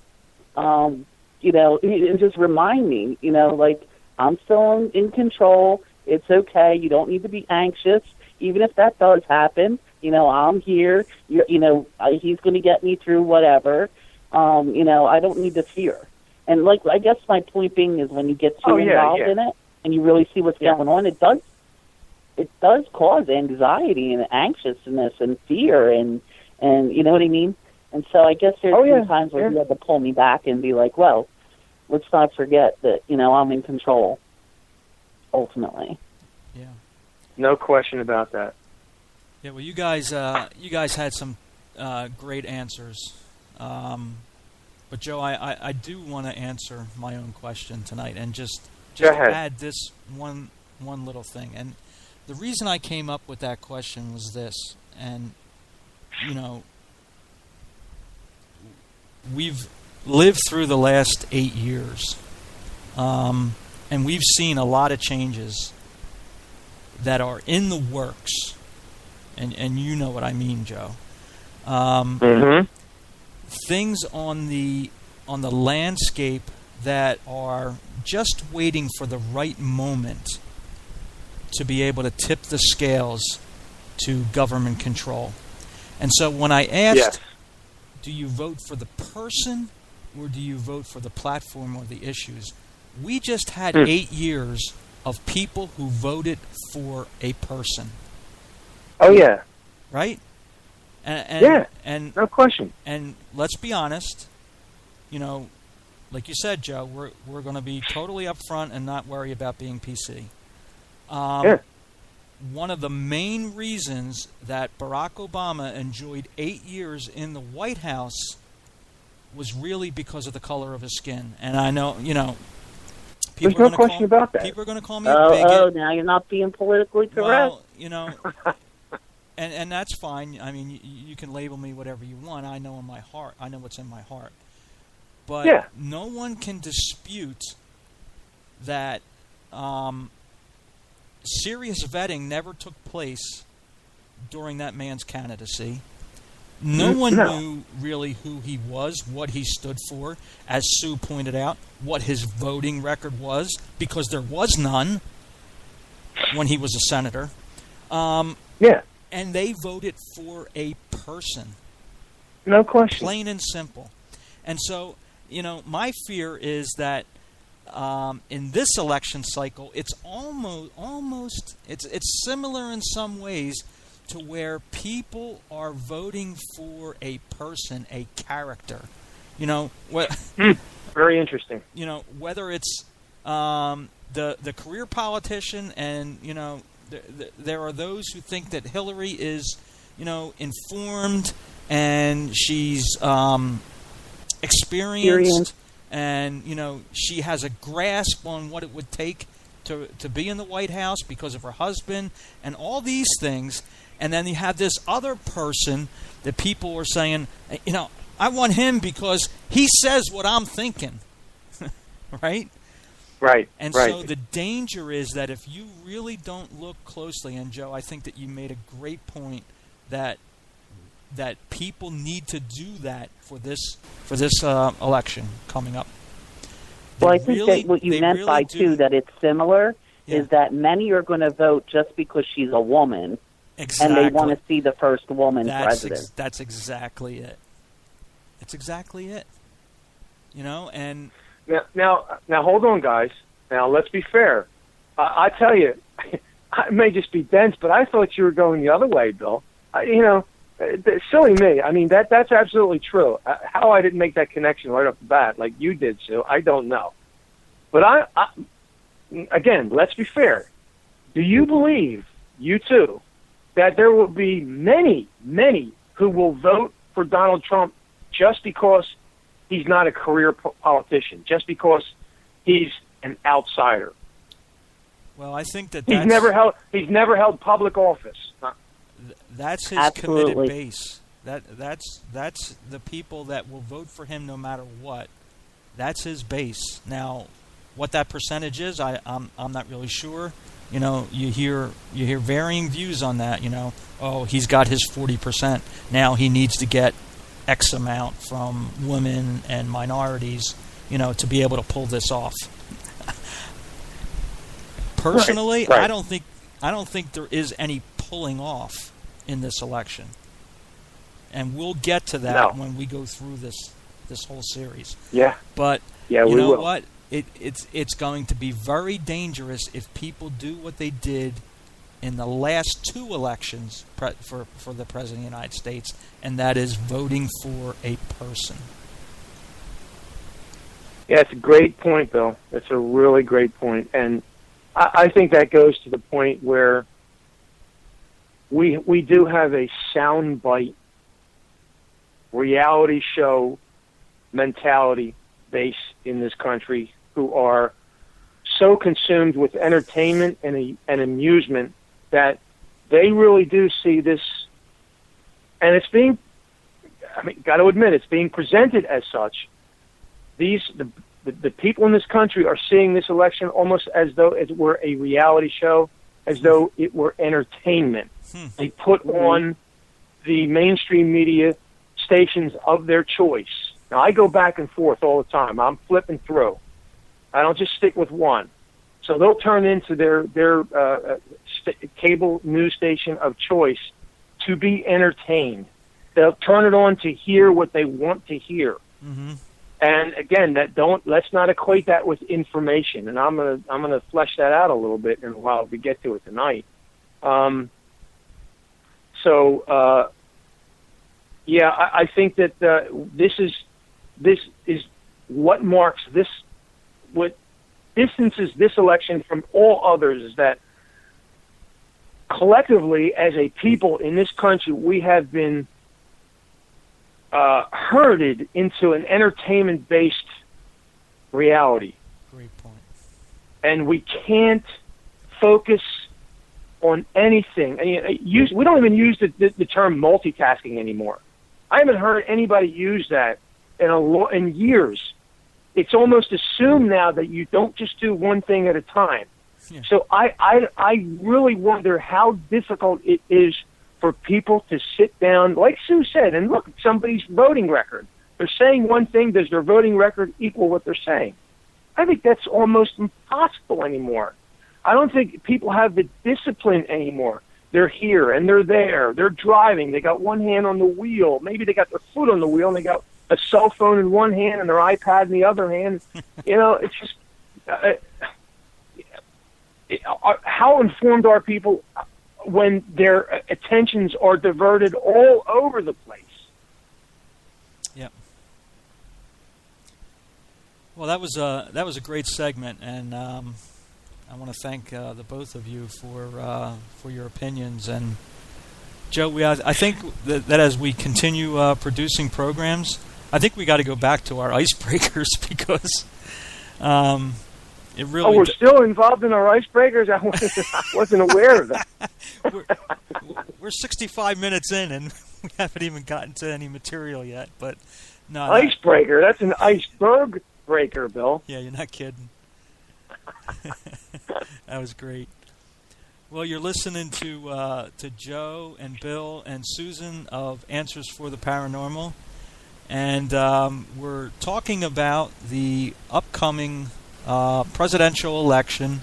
And just remind me. Like I'm still in control. It's okay. You don't need to be anxious, even if that does happen. I'm here. He's going to get me through whatever. I don't need to fear. And I guess my point being is when you get too involved in it and you really see what's going on, it does cause anxiety and anxiousness and fear and you know what I mean? And so I guess there's some times where you have to pull me back and be like, well, let's not forget that, I'm in control ultimately. Yeah. No question about that. Yeah, well, you guys had some great answers. But Joe, I do want to answer my own question tonight and just add this one little thing. And the reason I came up with that question was this, and we've lived through the last 8 years, and we've seen a lot of changes that are in the works, and you know what I mean, Joe. Things on the landscape that are just waiting for the right moment to be able to tip the scales to government control. And so when I asked, do you vote for the person or do you vote for the platform or the issues, we just had 8 years of people who voted for a person. Oh, yeah. Right? And no question. And let's be honest, like you said, Joe, we're going to be totally upfront and not worry about being PC. One of the main reasons that Barack Obama enjoyed 8 years in the White House was really because of the color of his skin. And I know, there's no question about that. People are going to call me a bigot. Oh, now you're not being politically correct. Well, And that's fine. I mean, you can label me whatever you want. I know in my heart. I know what's in my heart. But no one can dispute that serious vetting never took place during that man's candidacy. No one knew really who he was, what he stood for, as Sue pointed out, what his voting record was, because there was none when he was a senator. Yeah, And they voted for a person. no question. Plain and simple. And so, my fear is that in this election cycle, it's almost it's similar in some ways to where people are voting for a person, a character. Very interesting. Whether it's the career politician, and there are those who think that Hillary is informed, and she's experienced, and she has a grasp on what it would take to be in the White House because of her husband and all these things. And then you have this other person that people are saying, I want him because he says what I'm thinking. Right? Right. And right. so the danger is that if you really don't look closely, and Joe, I think that you made a great point that people need to do that for this election coming up. Well, I think that what you meant by too that it's similar is that many are going to vote just because she's a woman, exactly. and they want to see the first woman president. That's exactly it. It's exactly it. And now, hold on, guys. Now, let's be fair. I tell you, I may just be dense, but I thought you were going the other way, Bill. Silly me. I mean, that's absolutely true. How I didn't make that connection right off the bat, like you did, Sue, I don't know. But again, let's be fair. Do you believe, you too, that there will be many, many who will vote for Donald Trump just because he's not a career politician, just because he's an outsider? Well, I think that he's never held public office. That's his Absolutely. committed base. That's the people that will vote for him no matter what. That's his base. Now, what that percentage is, I'm not really sure. You hear varying views on that. Oh, he's got his 40%. Now he needs to get X amount from women and minorities, to be able to pull this off. Personally, right. I don't think there is any pulling off in this election, and we'll get to that when we go through this whole series. Yeah. But you know will. what? It's going to be very dangerous if people do what they did in the last two elections for the President of the United States, and that is voting for a person. Yeah, it's a great point, Bill. It's a really great point. And I think that goes to the point where we do have a soundbite reality show mentality base in this country who are so consumed with entertainment and amusement that they really do see this, and it's being, got to admit, it's being presented as such. The people in this country are seeing this election almost as though it were a reality show, as though it were entertainment. They put on the mainstream media stations of their choice. Now, I go back and forth all the time. I'm flipping through. I don't just stick with one. So they'll turn into their cable news station of choice to be entertained. They'll turn it on to hear what they want to hear. Mm-hmm. And again, let's not equate that with information. And I'm gonna flesh that out a little bit in a while if we get to it tonight. I think that this is what marks this, what distances this election from all others, is that collectively, as a people in this country, we have been herded into an entertainment-based reality. Great point. And we can't focus on anything. We don't even use the term multitasking anymore. I haven't heard anybody use that in years. It's almost assumed now that you don't just do one thing at a time. Yeah. So I really wonder how difficult it is for people to sit down, like Sue said, and look at somebody's voting record. They're saying one thing. Does their voting record equal what they're saying? I think that's almost impossible anymore. I don't think people have the discipline anymore They're here and they're there. They're driving. They got one hand on the wheel. Maybe they got their foot on the wheel and they got a cell phone in one hand and their iPad in the other hand. It's just how informed are people when their attentions are diverted all over the place? Yeah. Well, that was a great segment, and I want to thank the both of you for your opinions. And Joe, I think that as we continue producing programs, I think we got to go back to our icebreakers because it really. Oh, we're still involved in our icebreakers. I wasn't aware of that. We're 65 minutes in, and we haven't even gotten to any material yet. But no, icebreaker. That's an iceberg breaker, Bill. Yeah, you're not kidding. That was great. Well, you're listening to Joe and Bill and Susan of Answers for the Paranormal, and we're talking about the upcoming presidential election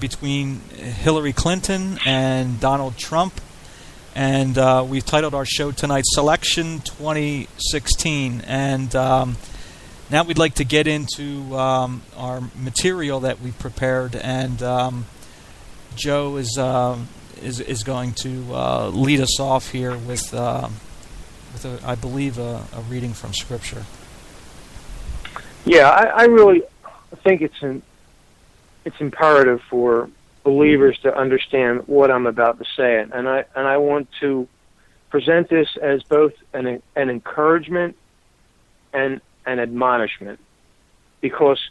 between Hillary Clinton and Donald Trump, and we've titled our show tonight "sElection 2016," and now we'd like to get into our material that we've prepared, and Joe is going to lead us off here with I believe a reading from Scripture. Yeah, I really think it's imperative for believers to understand what I'm about to say, and I want to present this as both an encouragement and an admonishment, because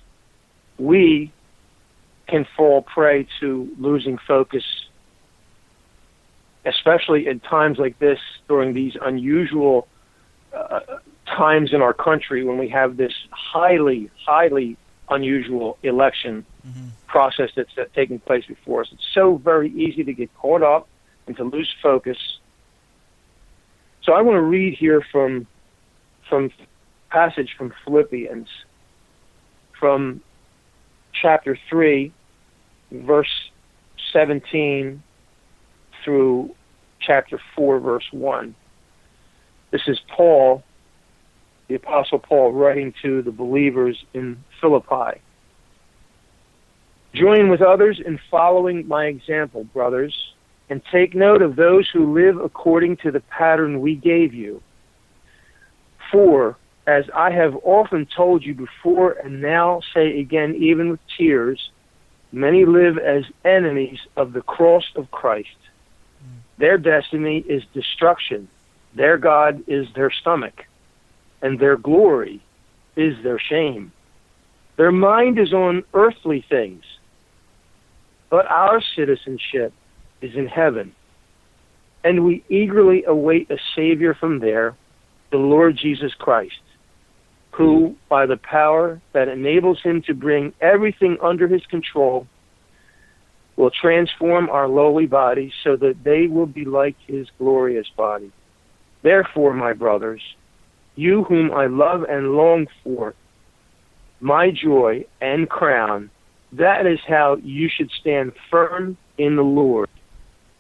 we can fall prey to losing focus, especially at times like this, during these unusual times in our country when we have this highly, highly unusual election process that's taking place before us. It's so very easy to get caught up and to lose focus. So I want to read here from passage from Philippians, from chapter 3, verse 17 through chapter 4, verse 1. This is Paul, the Apostle Paul, writing to the believers in Philippi. Join with others in following my example, brothers, and take note of those who live according to the pattern we gave you. For, as I have often told you before and now say again, even with tears, many live as enemies of the cross of Christ. Their destiny is destruction. Their God is their stomach, and their glory is their shame. Their mind is on earthly things, but our citizenship is in heaven, and we eagerly await a Savior from there, the Lord Jesus Christ, who, by the power that enables him to bring everything under his control, will transform our lowly bodies so that they will be like his glorious body. Therefore, my brothers, you whom I love and long for, my joy and crown, that is how you should stand firm in the Lord,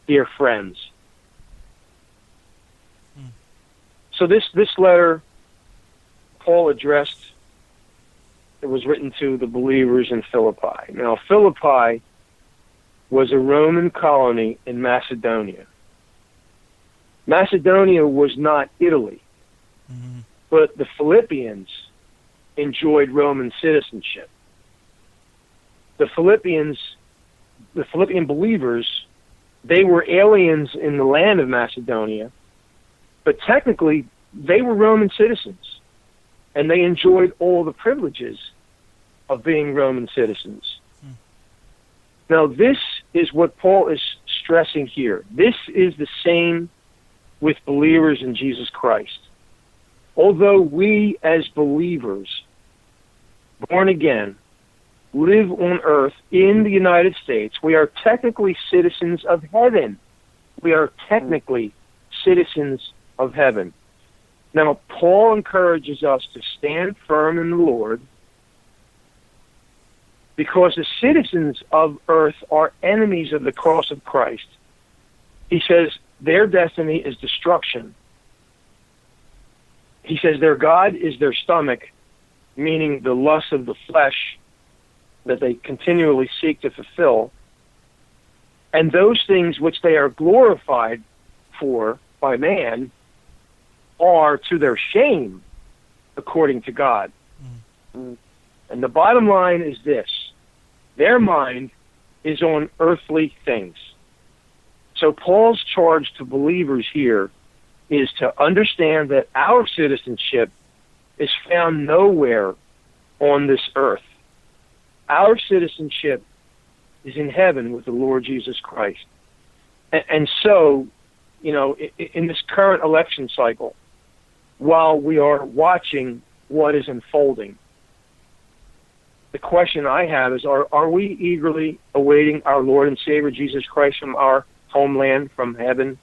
dear friends. So this letter Paul addressed, it was written to the believers in Philippi. Now, Philippi was a Roman colony in Macedonia. Macedonia was not Italy, but the Philippians enjoyed Roman citizenship. The Philippian believers, they were aliens in the land of Macedonia, but technically they were Roman citizens, and they enjoyed all the privileges of being Roman citizens. Now, this is what Paul is stressing here. This is the same with believers in Jesus Christ. Although we as believers, born again, live on earth in the United States, we are technically citizens of heaven. We are technically citizens of heaven. Now, Paul encourages us to stand firm in the Lord, because the citizens of earth are enemies of the cross of Christ, He says their destiny is destruction. He says their God is their stomach, meaning the lust of the flesh that they continually seek to fulfill. And those things which they are glorified for by man are to their shame, according to God. Mm. And the bottom line is this: their mind is on earthly things. So Paul's charge to believers here is to understand that our citizenship is found nowhere on this earth. Our citizenship is in heaven with the Lord Jesus Christ. And so, in this current election cycle, while we are watching what is unfolding, the question I have is, are we eagerly awaiting our Lord and Savior Jesus Christ from our homeland, from heaven?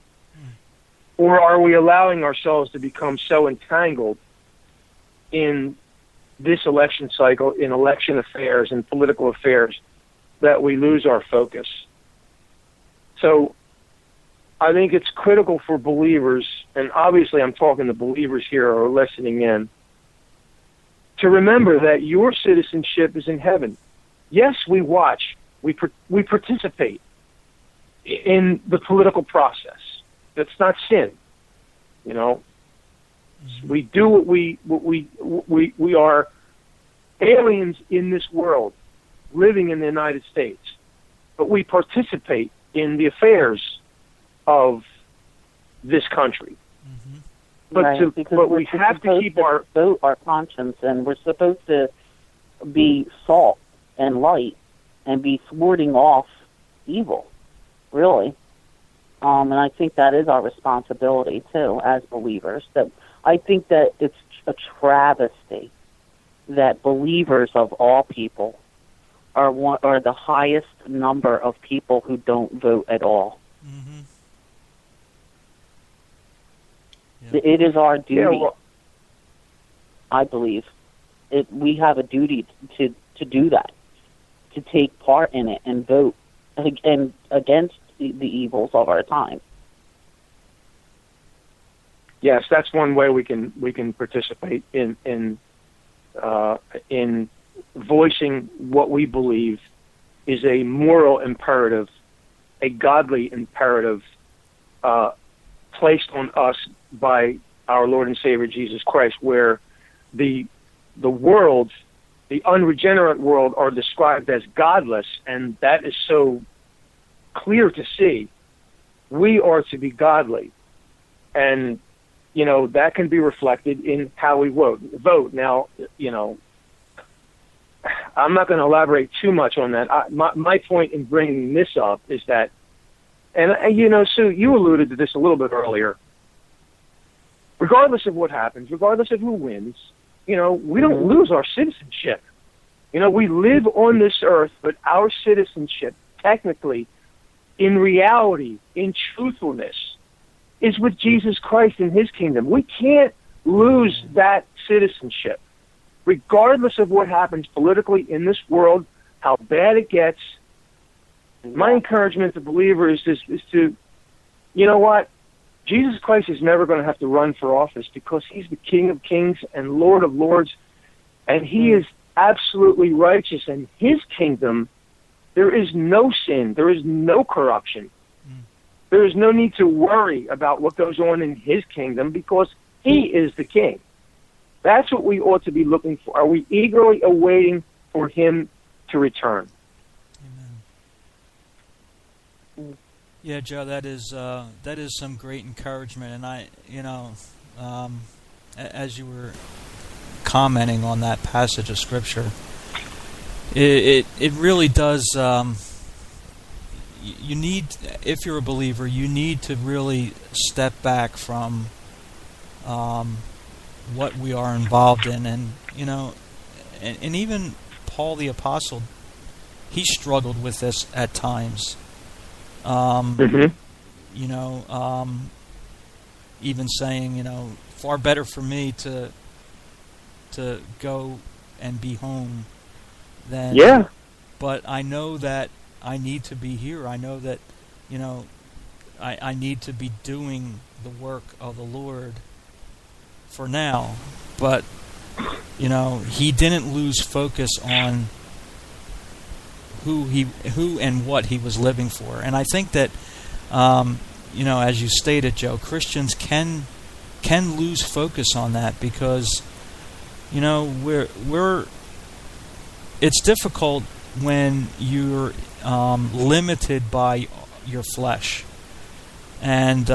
Or are we allowing ourselves to become so entangled in this election cycle, in election affairs and political affairs, that we lose our focus? So I think it's critical for believers, and obviously I'm talking to believers here who are listening in, to remember that your citizenship is in heaven. Yes, we watch, we participate in the political process. That's not sin. We do what we are aliens in this world, living in the United States, but we participate in the affairs of this country. Mm-hmm. But we have to keep our conscience, and we're supposed to be salt and light and be thwarting off evil, really. And I think that is our responsibility too, as believers. That I think that it's a travesty that believers of all people are the highest number of people who don't vote at all. Mm-hmm. Yeah. It is our duty, I believe. We have a duty to do that, to take part in it and vote and against the evils of our time. Yes, that's one way we can participate in voicing what we believe is a moral imperative, a godly imperative placed on us by our Lord and Savior Jesus Christ, where the world, the unregenerate world, are described as godless, and that is so clear to see. We are to be godly, and that can be reflected in how we vote. Now, I'm not going to elaborate too much on that. My point in bringing this up is that, and Sue, you alluded to this a little bit earlier. Regardless of what happens, regardless of who wins, we don't lose our citizenship. We live on this earth, but our citizenship, technically, in reality, in truthfulness, is with Jesus Christ in His kingdom. We can't lose that citizenship. Regardless of what happens politically in this world, how bad it gets, my encouragement to believers is to, Jesus Christ is never going to have to run for office, because He's the King of Kings and Lord of Lords, and He is absolutely righteous. In His kingdom, there is no sin, there is no corruption. There is no need to worry about what goes on in His kingdom, because He is the King. That's what we ought to be looking for. Are we eagerly awaiting for Him to return? Amen. Yeah, Joe, that is some great encouragement, and as you were commenting on that passage of Scripture, it really does. You need, if you're a believer, you need to really step back from what we are involved in, and even Paul the Apostle, he struggled with this at times. Even saying, far better for me to go and be home than. Yeah. But I know that I need to be here. I know that, I need to be doing the work of the Lord for now. But, he didn't lose focus on who and what he was living for. And I think that, as you stated, Joe, Christians can lose focus on that because, it's difficult when you're limited by your flesh. And,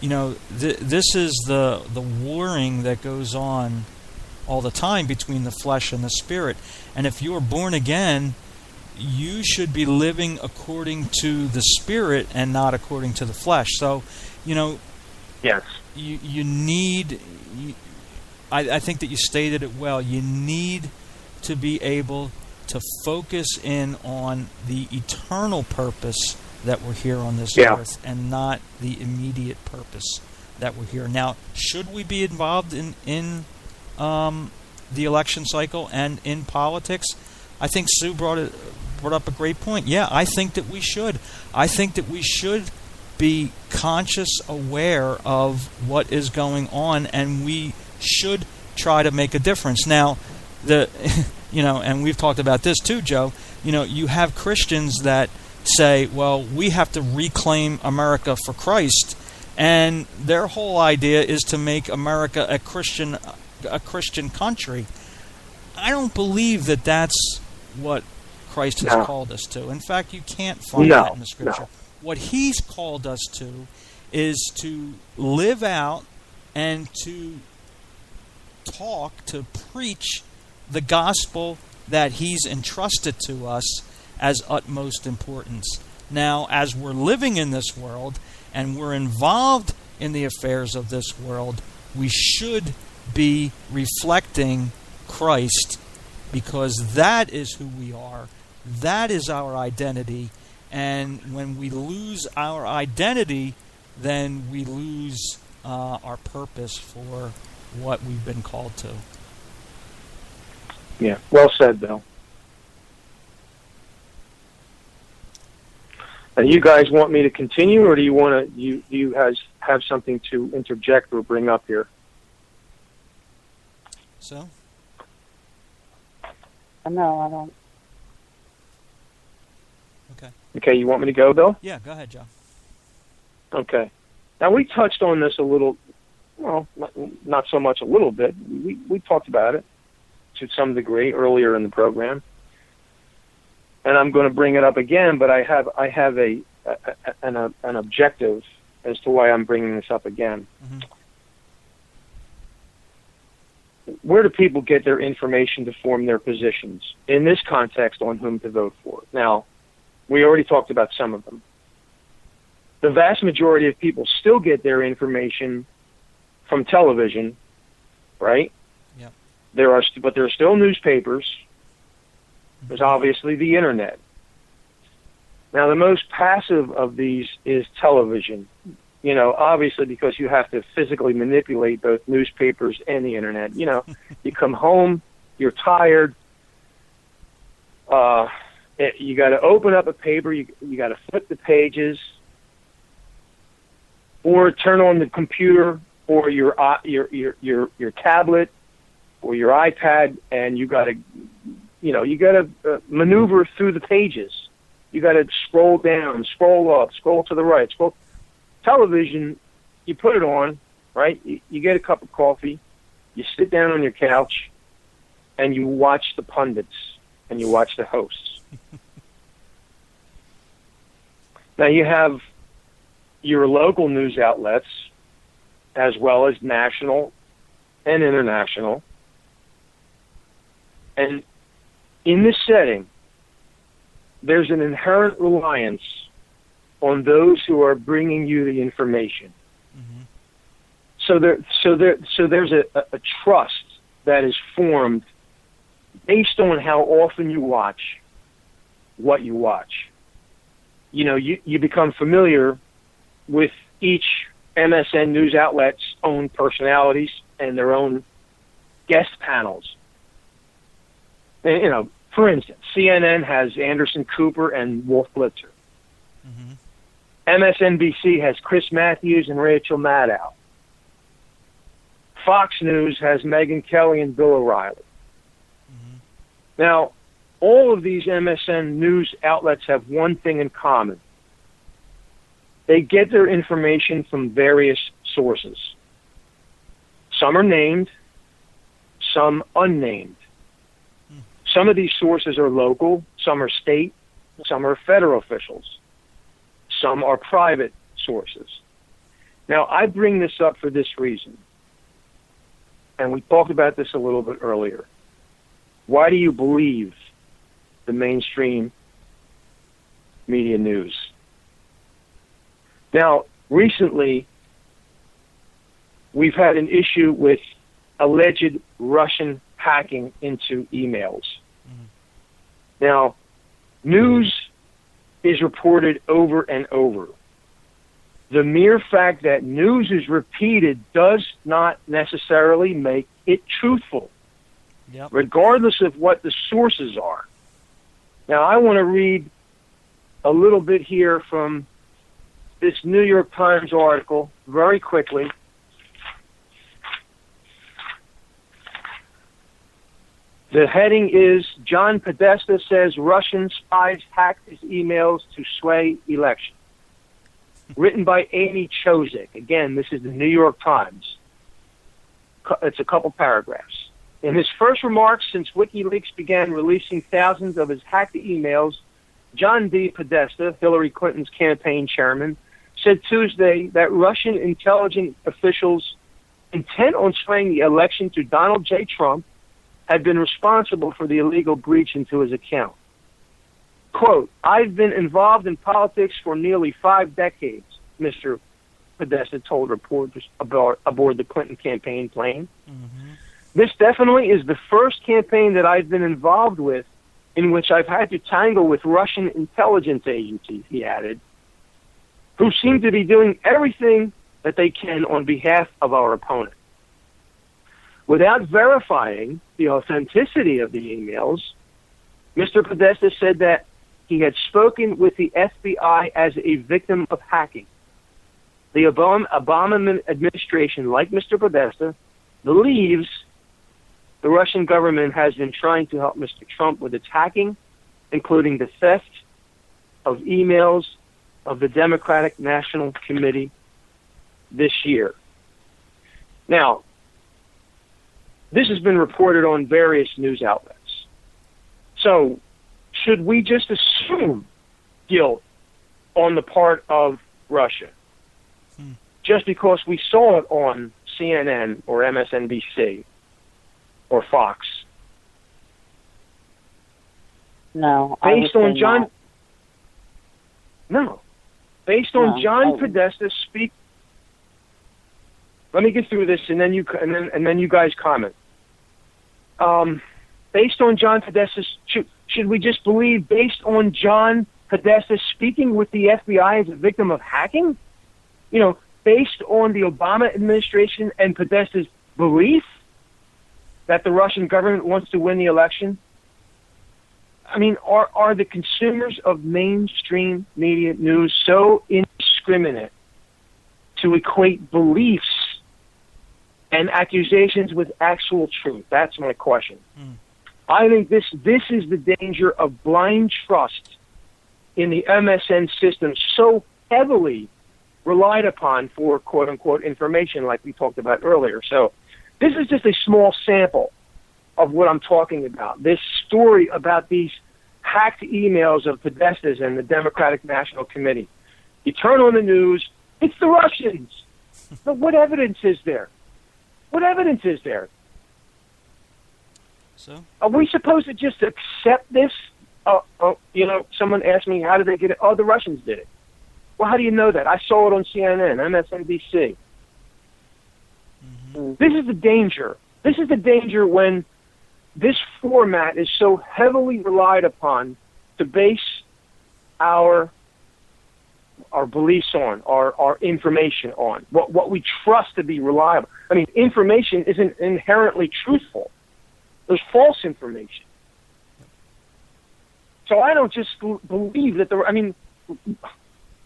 this is the warring that goes on all the time between the flesh and the spirit. And if you are born again, you should be living according to the spirit and not according to the flesh. So, yes, you need. I think that you stated it well. You need to be able to focus in on the eternal purpose that we're here on this earth, and not the immediate purpose that we're here. Now, should we be involved in the election cycle and in politics? I think Sue brought up a great point. Yeah, I think that we should. I think that we should be conscious, aware of what is going on, and we should try to make a difference. Now, and we've talked about this too, Joe. You have Christians that say, well, we have to reclaim America for Christ, and their whole idea is to make America a Christian country. I don't believe that that's what Christ has called us to. In fact, you can't find that in the Scripture. What He's called us to is to live out and to talk, to preach the gospel that He's entrusted to us as utmost importance. Now, as we're living in this world and we're involved in the affairs of this world, we should be reflecting Christ, because that is who we are. That is our identity. And when we lose our identity, then we lose our purpose for what we've been called to. Yeah, well said, Bill. And you guys want me to continue, or do you want to? You guys have something to interject or bring up here? So? No, I don't. Okay, you want me to go, Bill? Yeah, go ahead, Joe. Okay. Now, we touched on this a little, well, not so much a little bit. We talked about it to some degree earlier in the program. And I'm going to bring it up again, but I have an objective as to why I'm bringing this up again. Mm-hmm. Where do people get their information to form their positions in this context on whom to vote for? Now, we already talked about some of them. The vast majority of people still get their information from television, right? Yep. But there are still newspapers. There's obviously the internet. Now, the most passive of these is television. Obviously because you have to physically manipulate both newspapers and the internet. You come home, you're tired. You got to open up a paper. You got to flip the pages, or turn on the computer or your tablet or your iPad, and you got to maneuver through the pages. You got to scroll down, scroll up, scroll to the right, scroll. Television, you put it on, right? You get a cup of coffee, you sit down on your couch, and you watch the pundits and you watch the hosts. Now you have your local news outlets as well as national and international. And in this setting, there's an inherent reliance on those who are bringing you the information. Mm-hmm. So there's a trust that is formed based on how often you watch what you watch. You become familiar with each MSN news outlet's own personalities and their own guest panels. And, for instance, CNN has Anderson Cooper and Wolf Blitzer. Mm-hmm. MSNBC has Chris Matthews and Rachel Maddow. Fox News has Megyn Kelly and Bill O'Reilly. Mm-hmm. Now, all of these MSN news outlets have one thing in common. They get their information from various sources. Some are named, some unnamed. Some of these sources are local, some are state, some are federal officials. Some are private sources. Now, I bring this up for this reason, and we talked about this a little bit earlier. Why do you believe the mainstream media news? Now, recently, we've had an issue with alleged Russian hacking into emails. Mm-hmm. Now, news is reported over and over. The mere fact that news is repeated does not necessarily make it truthful, regardless of what the sources are. Now, I want to read a little bit here from this New York Times article very quickly. The heading is, John Podesta says Russian spies hacked his emails to sway election. Written by Amy Chozick. Again, this is the New York Times. It's a couple paragraphs. In his first remarks since WikiLeaks began releasing thousands of his hacked emails, John D. Podesta, Hillary Clinton's campaign chairman, said Tuesday that Russian intelligence officials intent on swaying the election to Donald J. Trump had been responsible for the illegal breach into his account. Quote, I've been involved in politics for nearly 5 decades, Mr. Podesta told reporters aboard the Clinton campaign plane. Mm-hmm. This definitely is the first campaign that I've been involved with in which I've had to tangle with Russian intelligence agencies, he added, who seem to be doing everything that they can on behalf of our opponent. Without verifying the authenticity of the emails, Mr. Podesta said that he had spoken with the FBI as a victim of hacking. The Obama administration, like Mr. Podesta, believes the Russian government has been trying to help Mr. Trump with its hacking, including the theft of emails of the Democratic National Committee this year. Now, this has been reported on various news outlets. So, should we just assume guilt on the part of Russia? Just because we saw it on CNN or MSNBC or Fox? No. Based on John... No. Based on John Podesta speak... Let me get through this, and then you guys comment. Based on John Podesta, should we just believe based on John Podesta speaking with the FBI as a victim of hacking? You know, based on the Obama administration and Podesta's belief that the Russian government wants to win the election? I mean, are the consumers of mainstream media news so indiscriminate to equate beliefs and accusations with actual truth? That's my question. I think this is the danger of blind trust in the MSN system, so heavily relied upon for quote-unquote information like we talked about earlier. So this is just a small sample of what I'm talking about. This story about these hacked emails of Podesta's and the Democratic National Committee. You turn on the news, it's the Russians. But what evidence is there? What evidence is there? So? Are we supposed to just accept this? Someone asked me, how did they get it? Oh, the Russians did it. Well, how do you know that? I saw it on CNN, MSNBC. Mm-hmm. This is the danger. This is the danger when this format is so heavily relied upon to base our beliefs on, our information on, what we trust to be reliable. I mean, information isn't inherently truthful. There's false information. So I don't just believe that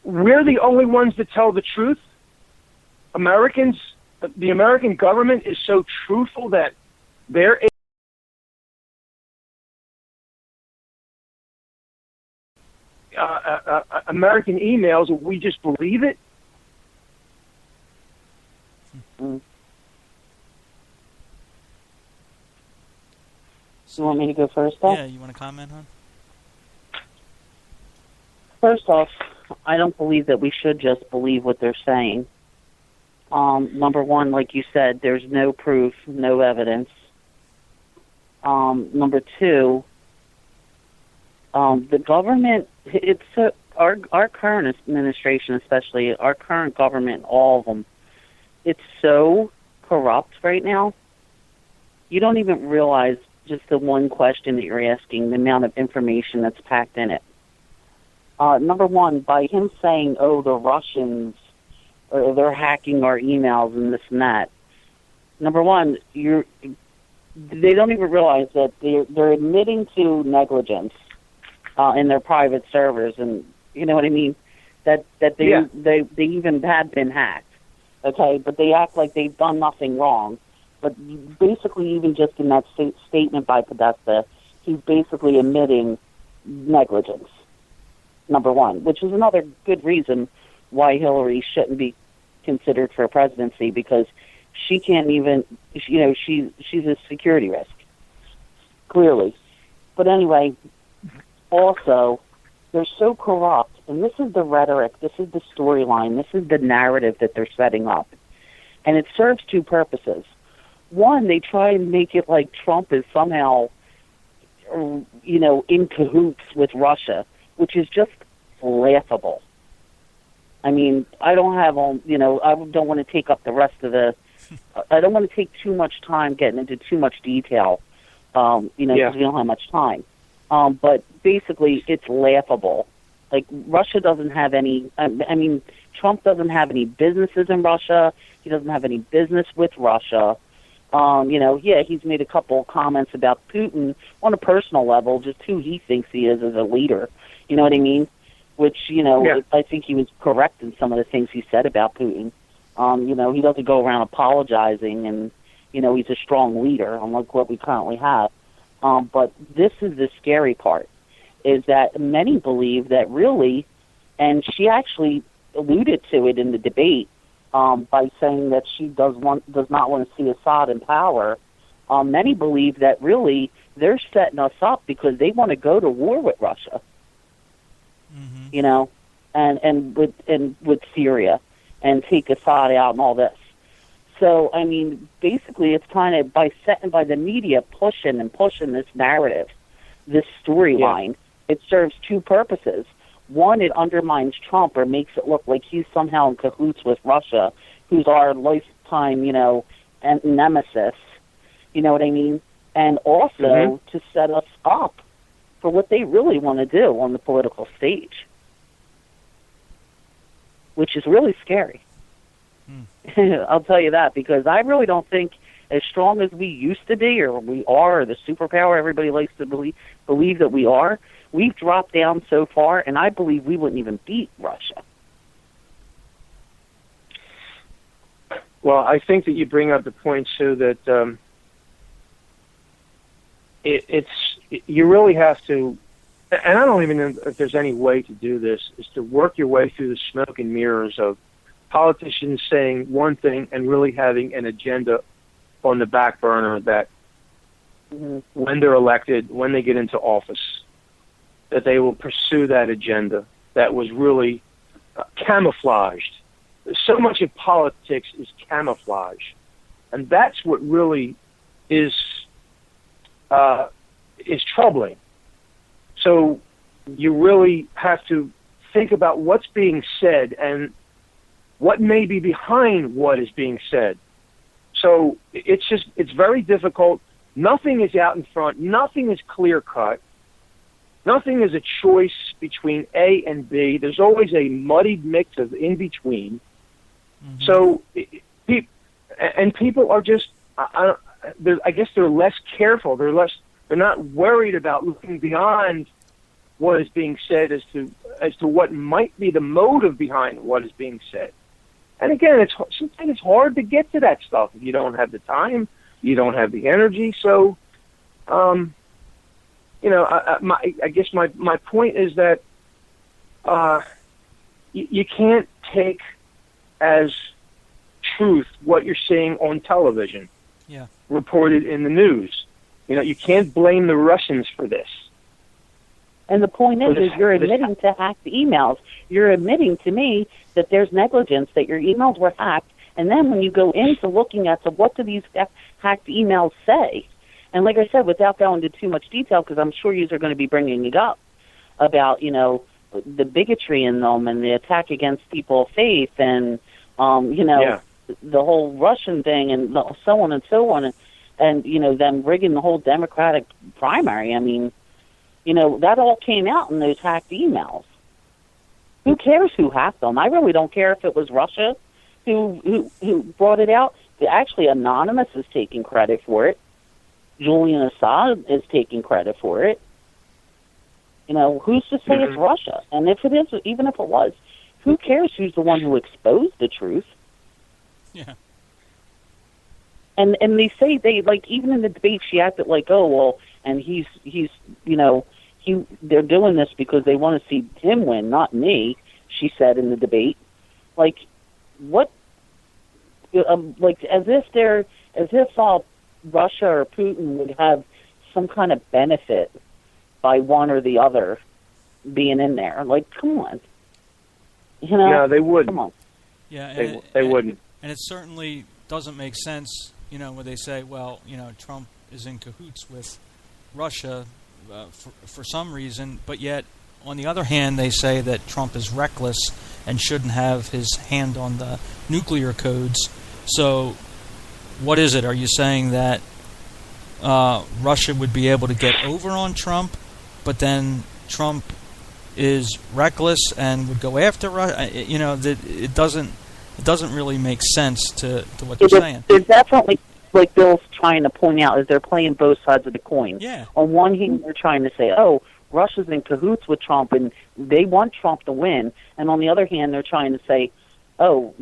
we're the only ones that tell the truth. Americans, the American government is so truthful that they're American emails, we just believe it. Mm. So you want me to go first, though? Yeah, you want to comment, hon? First off, I don't believe that we should just believe what they're saying. Number one, like you said, there's no proof, no evidence. Number two, the government, our current administration, especially our current government, all of them, it's so corrupt right now. You don't even realize just the one question that you're asking, the amount of information that's packed in it. Number one, by him saying, oh, the Russians, or they're hacking our emails and this and that, number one, they don't even realize that they're admitting to negligence in their private servers, and you know what I mean? That they even had been hacked, okay? But they act like they've done nothing wrong. But basically, even just in that statement by Podesta, he's basically admitting negligence, number one, which is another good reason why Hillary shouldn't be considered for a presidency, because she can't even, she's a security risk, clearly. But anyway, also, they're so corrupt, and this is the rhetoric, this is the storyline, this is the narrative that they're setting up. And it serves two purposes. One, they try and make it like Trump is somehow, in cahoots with Russia, which is just laughable. I mean, I don't want to take up the rest of I don't want to take too much time getting into too much detail, because we don't have much time. But basically, it's laughable. Like, Russia doesn't have any, Trump doesn't have any businesses in Russia. He doesn't have any business with Russia. He's made a couple comments about Putin on a personal level, just who he thinks he is as a leader. You know what I mean? Which, I think he was correct in some of the things he said about Putin. He doesn't go around apologizing, and, he's a strong leader, unlike what we currently have. But this is the scary part, is that many believe that really, and she actually alluded to it in the debate, by saying that she does not want to see Assad in power. Many believe that really they're setting us up because they want to go to war with Russia. Mm-hmm. And with Syria and take Assad out and all this. So basically, it's kind of by the media pushing this narrative, this storyline. It serves two purposes. One, it undermines Trump or makes it look like he's somehow in cahoots with Russia, who's our lifetime, nemesis. You know what I mean? And also to set us up for what they really want to do on the political stage, which is really scary. I'll tell you that, because I really don't think, as strong as we used to be, or we are, or the superpower everybody likes to believe that we are, we've dropped down so far, and I believe we wouldn't even beat Russia. Well, I think that you bring up the point, Sue, that you really have to, and I don't even know if there's any way to do this, is to work your way through the smoke and mirrors of politicians saying one thing and really having an agenda on the back burner that when they're elected, when they get into office, that they will pursue that agenda that was really camouflaged. So much of politics is camouflage, and that's what really is troubling. So you really have to think about what's being said and what may be behind what is being said. So it's very difficult. Nothing is out in front. Nothing is clear cut. Nothing is a choice between A and B. There's always a muddied mix of in between. Mm-hmm. So people are just, I guess they're less careful. They're not worried about looking beyond what is being said as to as to what might be the motive behind what is being said. And again, sometimes it's hard to get to that stuff if you don't have the time, you don't have the energy. So, I guess my point is that you can't take as truth what you're seeing on television, reported in the news. You can't blame the Russians for this. And the point is you're admitting to hacked emails. You're admitting to me that there's negligence, that your emails were hacked. And then when you go into looking at what do these hacked emails say? And like I said, without going into too much detail, because I'm sure you are going to be bringing it up about, the bigotry in them and the attack against people of faith and, the whole Russian thing and so on and so on. And them rigging the whole Democratic primary. I mean, that all came out in those hacked emails. Who cares who hacked them? I really don't care if it was Russia who brought it out. Actually, Anonymous is taking credit for it. Julian Assad is taking credit for it. Who's to say it's Russia? And if it is, even if it was, who cares who's the one who exposed the truth? Yeah. And they say even in the debate she acted like, oh well, and they're doing this because they want to see him win, not me, she said in the debate. Like, what? As if Russia or Putin would have some kind of benefit by one or the other being in there. Like, come on. No, they wouldn't. Come on. Yeah, they wouldn't. And it certainly doesn't make sense, where they say, well, Trump is in cahoots with Russia for some reason, but yet, on the other hand, they say that Trump is reckless and shouldn't have his hand on the nuclear codes. So, what is it? Are you saying that Russia would be able to get over on Trump, but then Trump is reckless and would go after Russia? That it doesn't really make sense to what they're saying. There's definitely, like Bill's trying to point out, is they're playing both sides of the coin. Yeah. On one hand, they're trying to say, oh, Russia's in cahoots with Trump and they want Trump to win. And on the other hand, they're trying to say, oh,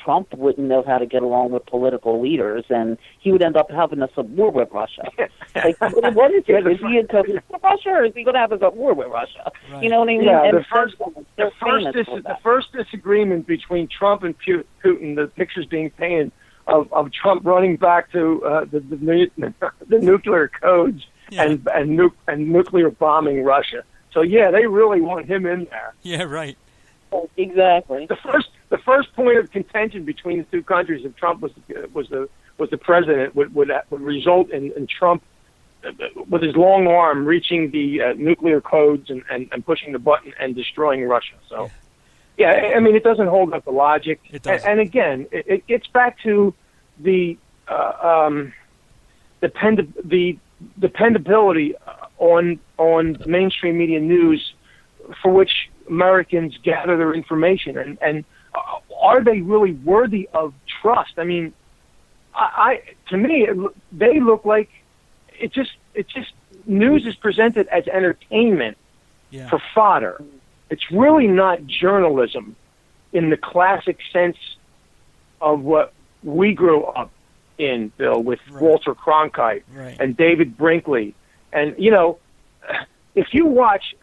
Trump wouldn't know how to get along with political leaders and he would end up having us at war with Russia. Like, what is it? Is he in cahoots with Russia or is he going to have us at war with Russia? Right. You know what I mean? Yeah, and the first disagreement between Trump and Putin, the pictures being painted of Trump running back to the nuclear codes and nuclear bombing Russia. So yeah, they really want him in there. Yeah, right. Exactly. The first point of contention between the two countries, if Trump was the president, would result in Trump with his long arm reaching the nuclear codes and pushing the button and destroying Russia. So, yeah, I mean, it doesn't hold up the logic. It doesn't. And again, it gets back to the dependability on mainstream media news for which Americans gather their information, and are they really worthy of trust? I mean, to me, they look like it just news is presented as entertainment for fodder. It's really not journalism in the classic sense of what we grew up in, Bill, with Walter Cronkite and David Brinkley. And, if you watch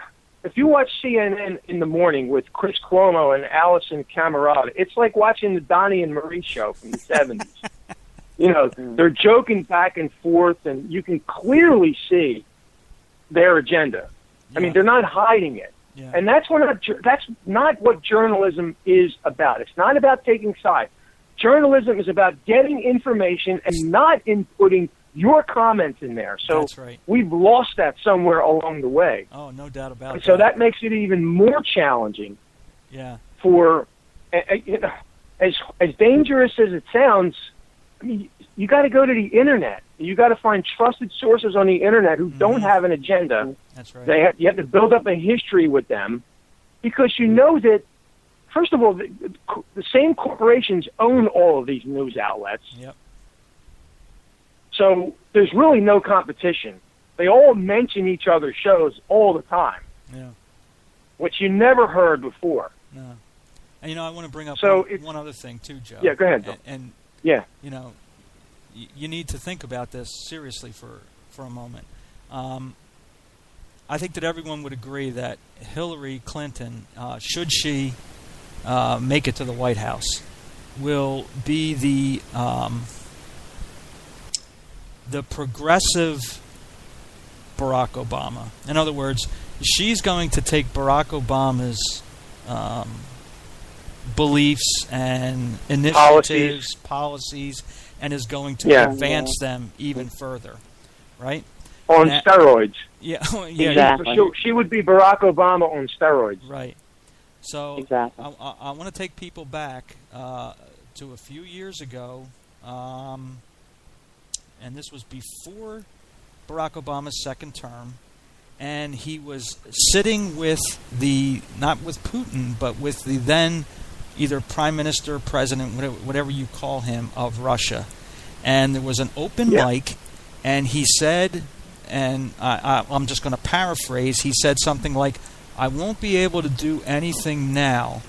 CNN in the morning with Chris Cuomo and Allison Camerata, it's like watching the Donnie and Marie show from the 70s. They're joking back and forth, and you can clearly see their agenda. I mean, they're not hiding it. Yeah. And that's not what journalism is about. It's not about taking sides. Journalism is about getting information and not inputting your comments in there. So we've lost that somewhere along the way. Oh, no doubt about it. So that makes it even more challenging. Yeah. For as dangerous as it sounds, I mean, you got to go to the internet. You got to find trusted sources on the internet who don't have an agenda. That's right. You have to build up a history with them, because you know that, first of all, the same corporations own all of these news outlets. Yep. So there's really no competition. They all mention each other's shows all the time. Yeah. which you never heard before. No. And, I want to bring up one other thing, too, Joe. Yeah, go ahead, Bill. And yeah. You need to think about this seriously for a moment. I think that everyone would agree that Hillary Clinton, should she make it to the White House, will be the progressive Barack Obama. In other words, she's going to take Barack Obama's beliefs and initiatives, policies, and is going to advance them even further, right? On steroids. Yeah, Exactly. She would be Barack Obama on steroids. Right. So exactly. I want to take people back to a few years ago, and this was before Barack Obama's second term, and he was sitting with not with Putin, but with the then either prime minister, president, whatever you call him, of Russia. And there was an open mic, and he said, and I'm just going to paraphrase, he said something like, I won't be able to do anything now,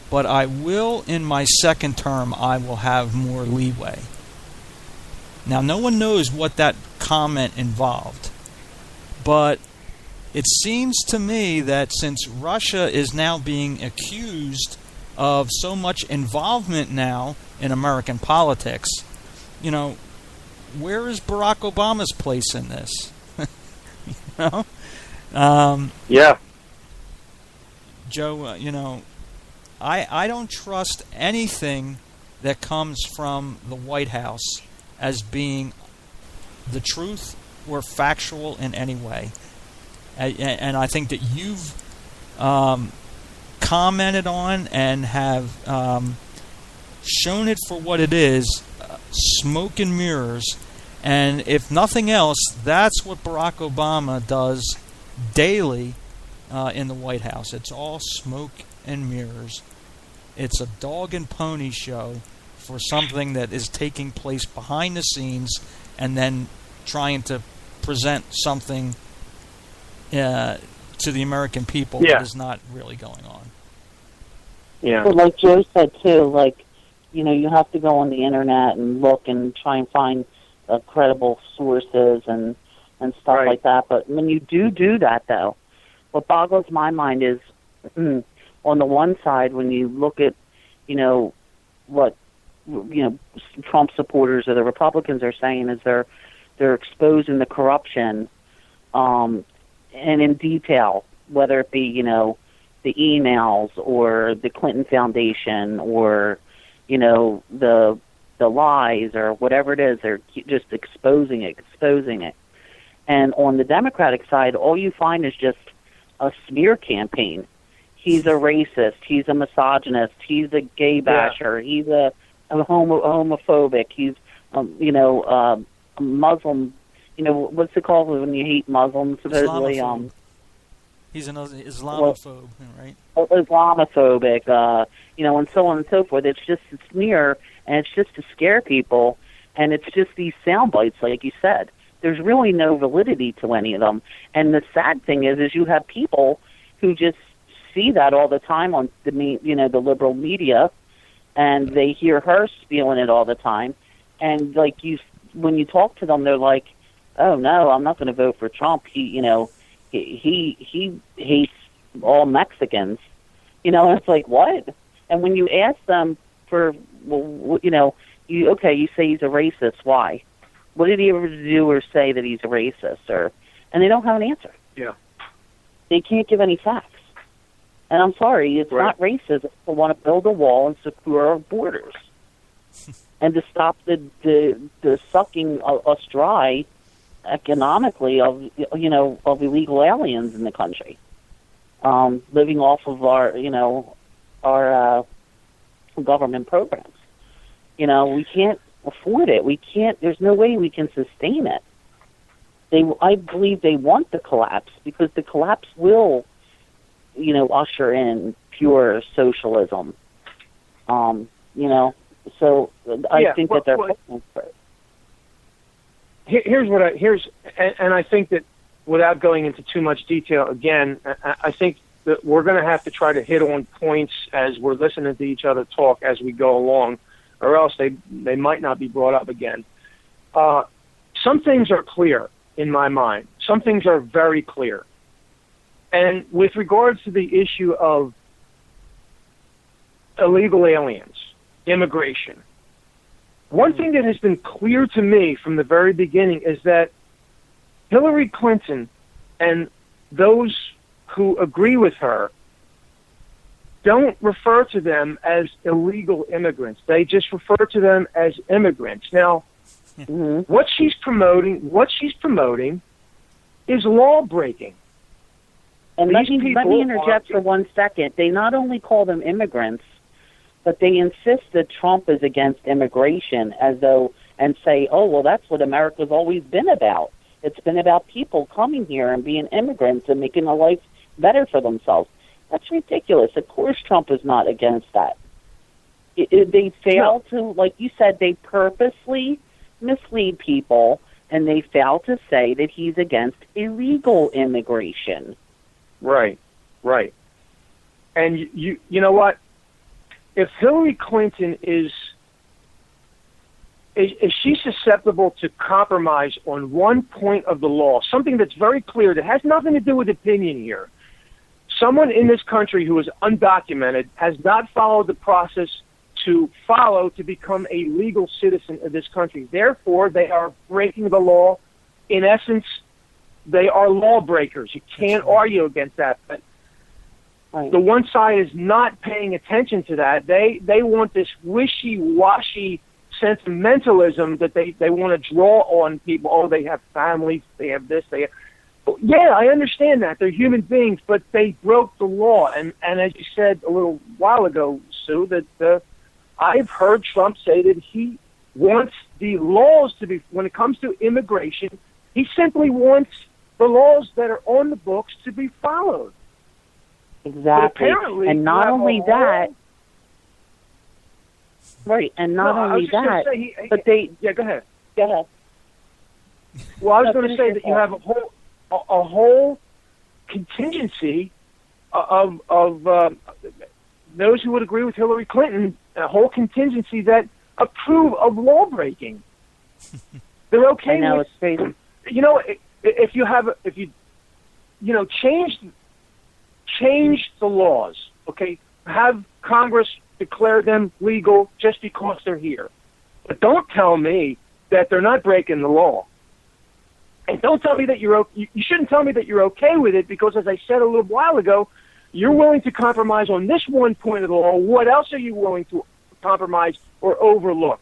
but I will in my second term, I will have more leeway. Now, no one knows what that comment involved, but it seems to me that since Russia is now being accused of so much involvement now in American politics, where is Barack Obama's place in this? Yeah. Joe, I don't trust anything that comes from the White House as being the truth or factual in any way. And I think that you've commented on and have shown it for what it is, smoke and mirrors. And if nothing else, that's what Barack Obama does daily in the White House. It's all smoke and mirrors. It's a dog and pony show for something that is taking place behind the scenes and then trying to present something to the American people that is not really going on. Yeah. But like Joe said, too, you have to go on the Internet and look and try and find credible sources and stuff like that. But when you do that, though, what boggles my mind is, on the one side, when you look at, what, Trump supporters or the Republicans are saying is they're exposing the corruption, and in detail, whether it be, the emails or the Clinton Foundation or, the lies or whatever it is, they're just exposing it. And on the Democratic side, all you find is just a smear campaign. He's a racist. He's a misogynist. He's a gay basher. He's a homophobic. He's, a Muslim. What's it called when you hate Muslims? Supposedly, he's an Islamophobe, right? Islamophobic, and so on and so forth. It's just a smear, and it's just to scare people, and it's just these sound bites, like you said. There's really no validity to any of them. And the sad thing is you have people who just see that all the time on the liberal media, and they hear her spewing it all the time. And when you talk to them, they're like, "Oh no, I'm not going to vote for Trump. He hates all Mexicans." And it's like, what? And when you ask them for, you say he's a racist. Why? What did he ever do or say that he's a racist? And they don't have an answer. Yeah. They can't give any facts. And I'm sorry, it's not racist to want to build a wall and secure our borders and to stop the sucking us dry economically of illegal aliens in the country, living off of our government programs. We can't afford it. We can't. There's no way we can sustain it. I believe they want the collapse because the collapse will, usher in pure socialism. So I think that they're pushing for it. Here's and I think that without going into too much detail, again, I think that we're going to have to try to hit on points as we're listening to each other talk as we go along, or else they might not be brought up again. Some things are clear in my mind. Some things are very clear. And with regards to the issue of illegal aliens, immigration, one thing that has been clear to me from the very beginning is that Hillary Clinton and those who agree with her don't refer to them as illegal immigrants. They just refer to them as immigrants. Now, what she's promoting is law breaking. And let me interject for 1 second. They not only call them immigrants, but they insist that Trump is against immigration and say, oh, well, that's what America's always been about. It's been about people coming here and being immigrants and making a life better for themselves. That's ridiculous. Of course Trump is not against that. They fail to, like you said, they purposely mislead people, and they fail to say that he's against illegal immigration. Right. And you know what? If Hillary Clinton is she susceptible to compromise on one point of the law, something that's very clear that has nothing to do with opinion here? Someone in this country who is undocumented has not followed the process to become a legal citizen of this country. Therefore, they are breaking the law. In essence, they are lawbreakers. You can't argue against that. But the one side is not paying attention to that. They want this wishy-washy sentimentalism that they want to draw on people. Oh, they have families, they have this, they have... Yeah, I understand that. They're human beings, but they broke the law. And as you said a little while ago, Sue, that I've heard Trump say that he wants the laws to be, when it comes to immigration, he simply wants the laws that are on the books to be followed. Exactly. And not only that, right, and not only that, but they... Yeah, go ahead. Go ahead. Well, I was going to say that you have a whole contingency of those who would agree with Hillary Clinton, a whole contingency that approve of law breaking. They're okay. I know, with, it's crazy. You know, if you change the laws, okay, have Congress declare them legal just because they're here, but don't tell me that they're not breaking the law. And don't tell me that you shouldn't tell me that you're okay with it, because as I said a little while ago, you're willing to compromise on this one point of the law. What else are you willing to compromise or overlook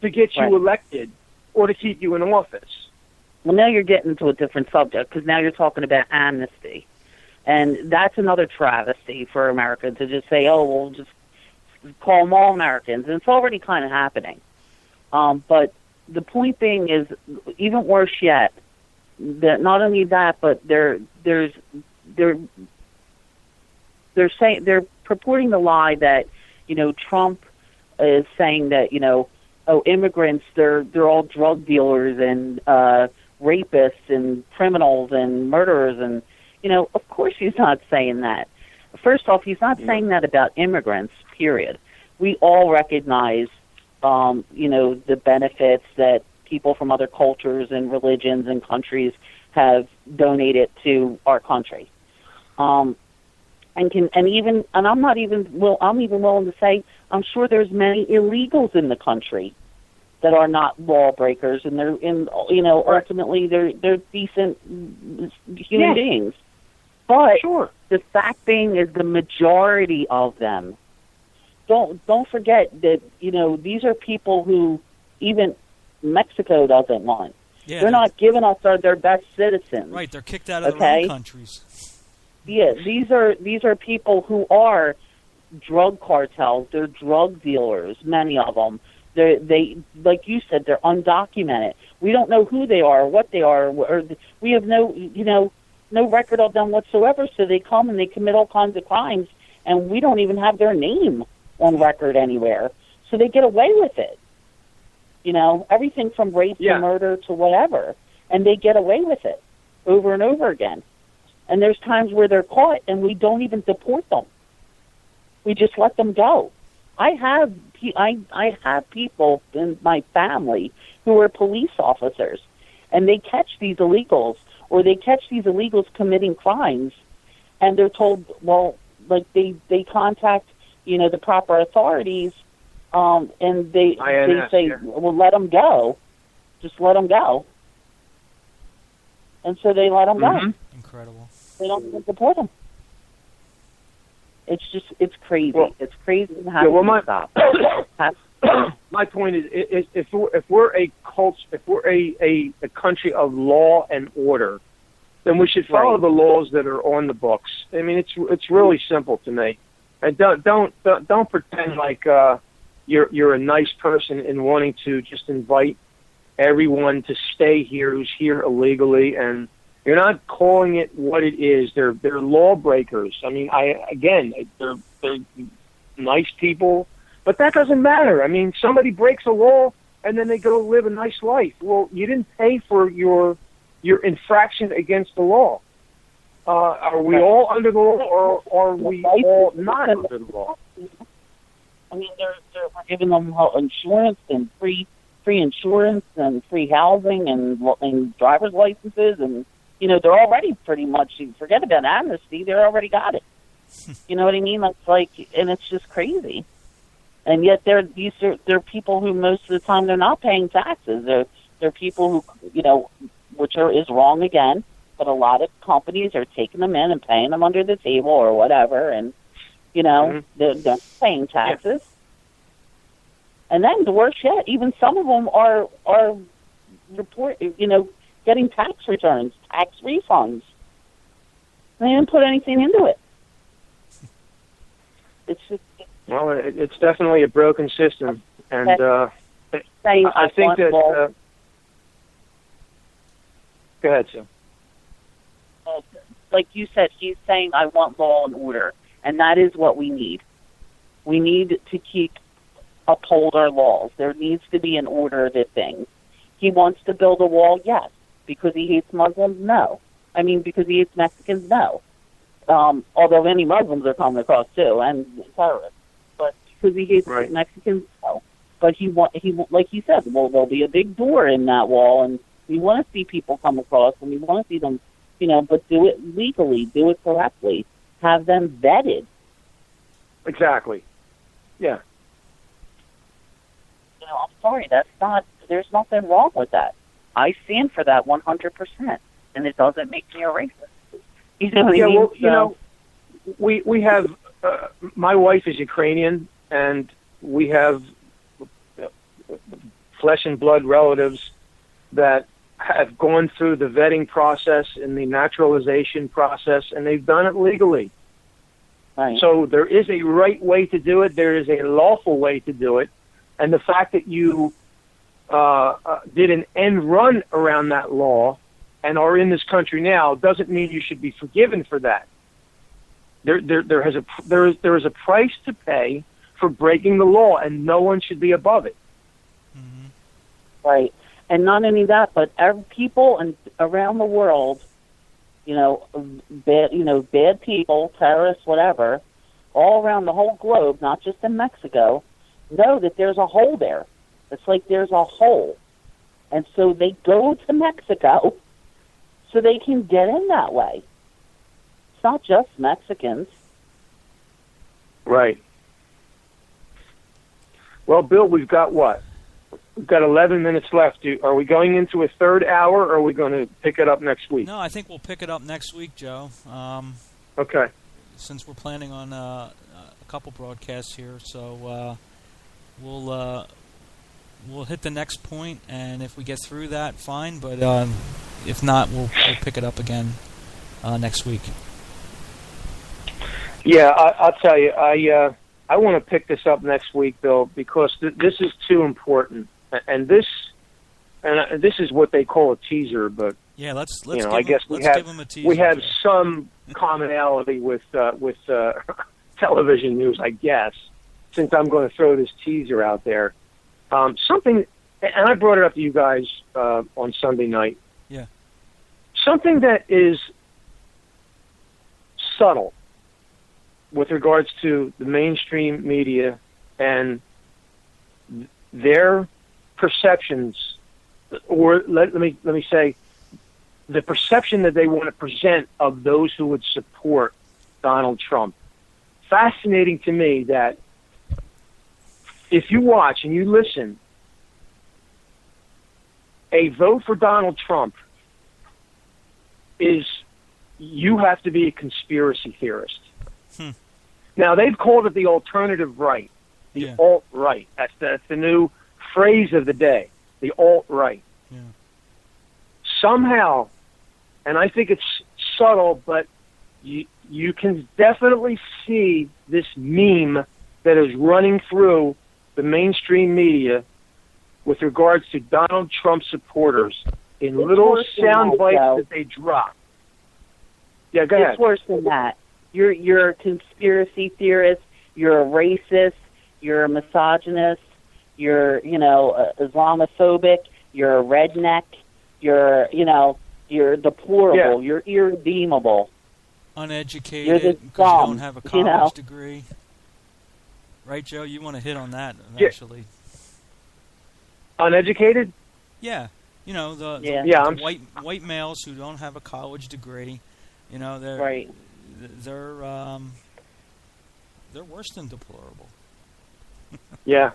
to get you elected or to keep you in office? Well, now you're getting to a different subject, because now you're talking about amnesty. And that's another travesty for America, to just say, oh, we'll just call them all Americans. And it's already kind of happening. But the point being is, even worse yet, that not only that, but they're purporting the lie that, Trump is saying that, immigrants, they're all drug dealers and rapists and criminals and murderers, and of course he's not saying that. First off, he's not saying that about immigrants, period. We all recognize the benefits that people from other cultures and religions and countries have donated to our country. I'm even willing to say, I'm sure there's many illegals in the country that are not lawbreakers, and ultimately they're decent human beings. But the fact being is, the majority of them, don't forget that, these are people who even Mexico doesn't want. Yeah, they're not giving us their best citizens. Right, they're kicked out of their own countries. Yeah, these are people who are drug cartels. They're drug dealers, many of them. They like you said, they're undocumented. We don't know who they are, what they are, or we have no record of them whatsoever. So they come and they commit all kinds of crimes, and we don't even have their name on record anywhere. So they get away with it. Everything from rape to murder to whatever, and they get away with it over and over again. And there's times where they're caught and we don't even deport them. We just let them go. I have people in my family who are police officers, and they catch these illegals, or they catch these illegals committing crimes, and they're told, well, like they contact, the proper authorities, and they say, yeah. well, let them go. Just let them go. And so they let them go. Incredible. They don't even deport them. It's crazy. Well, it's crazy and has to stop. My point is, if we're a culture, if we're a country of law and order, then we should follow the laws that are on the books. I mean, it's really simple to me. And don't pretend like you're a nice person in wanting to just invite everyone to stay here who's here illegally, and you're not calling it what it is. They're lawbreakers. I mean, they're nice people, but that doesn't matter. I mean, somebody breaks a law and then they go live a nice life. Well, you didn't pay for your infraction against the law. Are we all under the law, or are we all not under the law? I mean, they're giving them insurance and free insurance and free housing and driver's licenses, and they're already pretty much, forget about amnesty, they already got it. You know what I mean? And it's just crazy. And yet they're people who most of the time they're not paying taxes. They're people who, which is wrong again, but a lot of companies are taking them in and paying them under the table or whatever, and they're paying taxes. Yeah. And then the worst yet, even some of them are getting tax returns, tax refunds. They didn't put anything into it. It's just, it's definitely a broken system, and I think that. Go ahead, Sue. Like you said, he's saying, "I want law and order," and that is what we need. We need to uphold our laws. There needs to be an order to things. He wants to build a wall, yes. Because he hates Muslims, no. I mean, because he hates Mexicans, no. Although many Muslims are coming across too, and terrorists. But because he hates Mexicans, no. But he like he said, well, there'll be a big door in that wall, and we want to see people come across, and we want to see them, but do it legally, do it correctly, have them vetted. Exactly. Yeah. I'm sorry, there's nothing wrong with that. I stand for that 100%, and it doesn't make me a racist. You know what I mean? Well, we have, my wife is Ukrainian, and we have flesh and blood relatives that have gone through the vetting process and the naturalization process, and they've done it legally. Right. So there is a right way to do it. There is a lawful way to do it. And the fact that you did an end run around that law and are in this country now doesn't mean you should be forgiven for that. There is a price to pay for breaking the law, and no one should be above it. Mm-hmm. Right. And not only that, but people around the world, bad people, terrorists, whatever, all around the whole globe, not just in Mexico, know that there's a hole there. It's like there's a hole. And so they go to Mexico so they can get in that way. It's not just Mexicans. Right. Well, Bill, we've got what? We've got 11 minutes left. Are we going into a third hour, or are we going to pick it up next week? No, I think we'll pick it up next week, Joe. Okay. Since we're planning on a couple broadcasts here, so we'll hit the next point, and if we get through that, fine. But if not, we'll pick it up again next week. Yeah, I'll tell you, I want to pick this up next week, Bill, because this is too important, and this is what they call a teaser. But yeah, let's give them a teaser. We have some commonality with television news, I guess, since I'm going to throw this teaser out there. Something, and I brought it up to you guys on Sunday night. Yeah. Something that is subtle with regards to the mainstream media and their perceptions, or let me say, the perception that they want to present of those who would support Donald Trump. Fascinating to me that if you watch and you listen, a vote for Donald Trump is, you have to be a conspiracy theorist. Now, they've called it the alternative right, the alt-right. That's the new phrase of the day, the alt-right. Yeah. Somehow, and I think it's subtle, but you can definitely see this meme that is running through the mainstream media with regards to Donald Trump supporters in little sound bites that they drop. Yeah, go ahead. It's worse than that. You're a conspiracy theorist. You're a racist. You're a misogynist. You're, Islamophobic. You're a redneck. You're deplorable. Yeah. You're irredeemable. Uneducated because you don't have a college degree. Right, Joe? You want to hit on that eventually. Uneducated? Yeah. The white males who don't have a college degree, they're right. They're worse than deplorable. Yeah.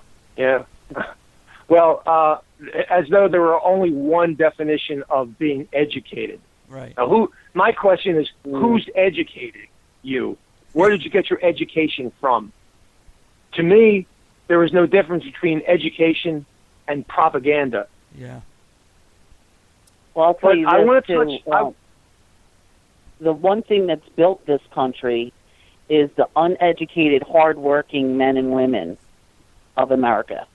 Well, as though there were only one definition of being educated. Right. Now, my question is, who's educating you? Where did you get your education from? To me, there is no difference between education and propaganda. Yeah. Well, I'll tell you this, too. The one thing that's built this country is the uneducated, hardworking men and women of America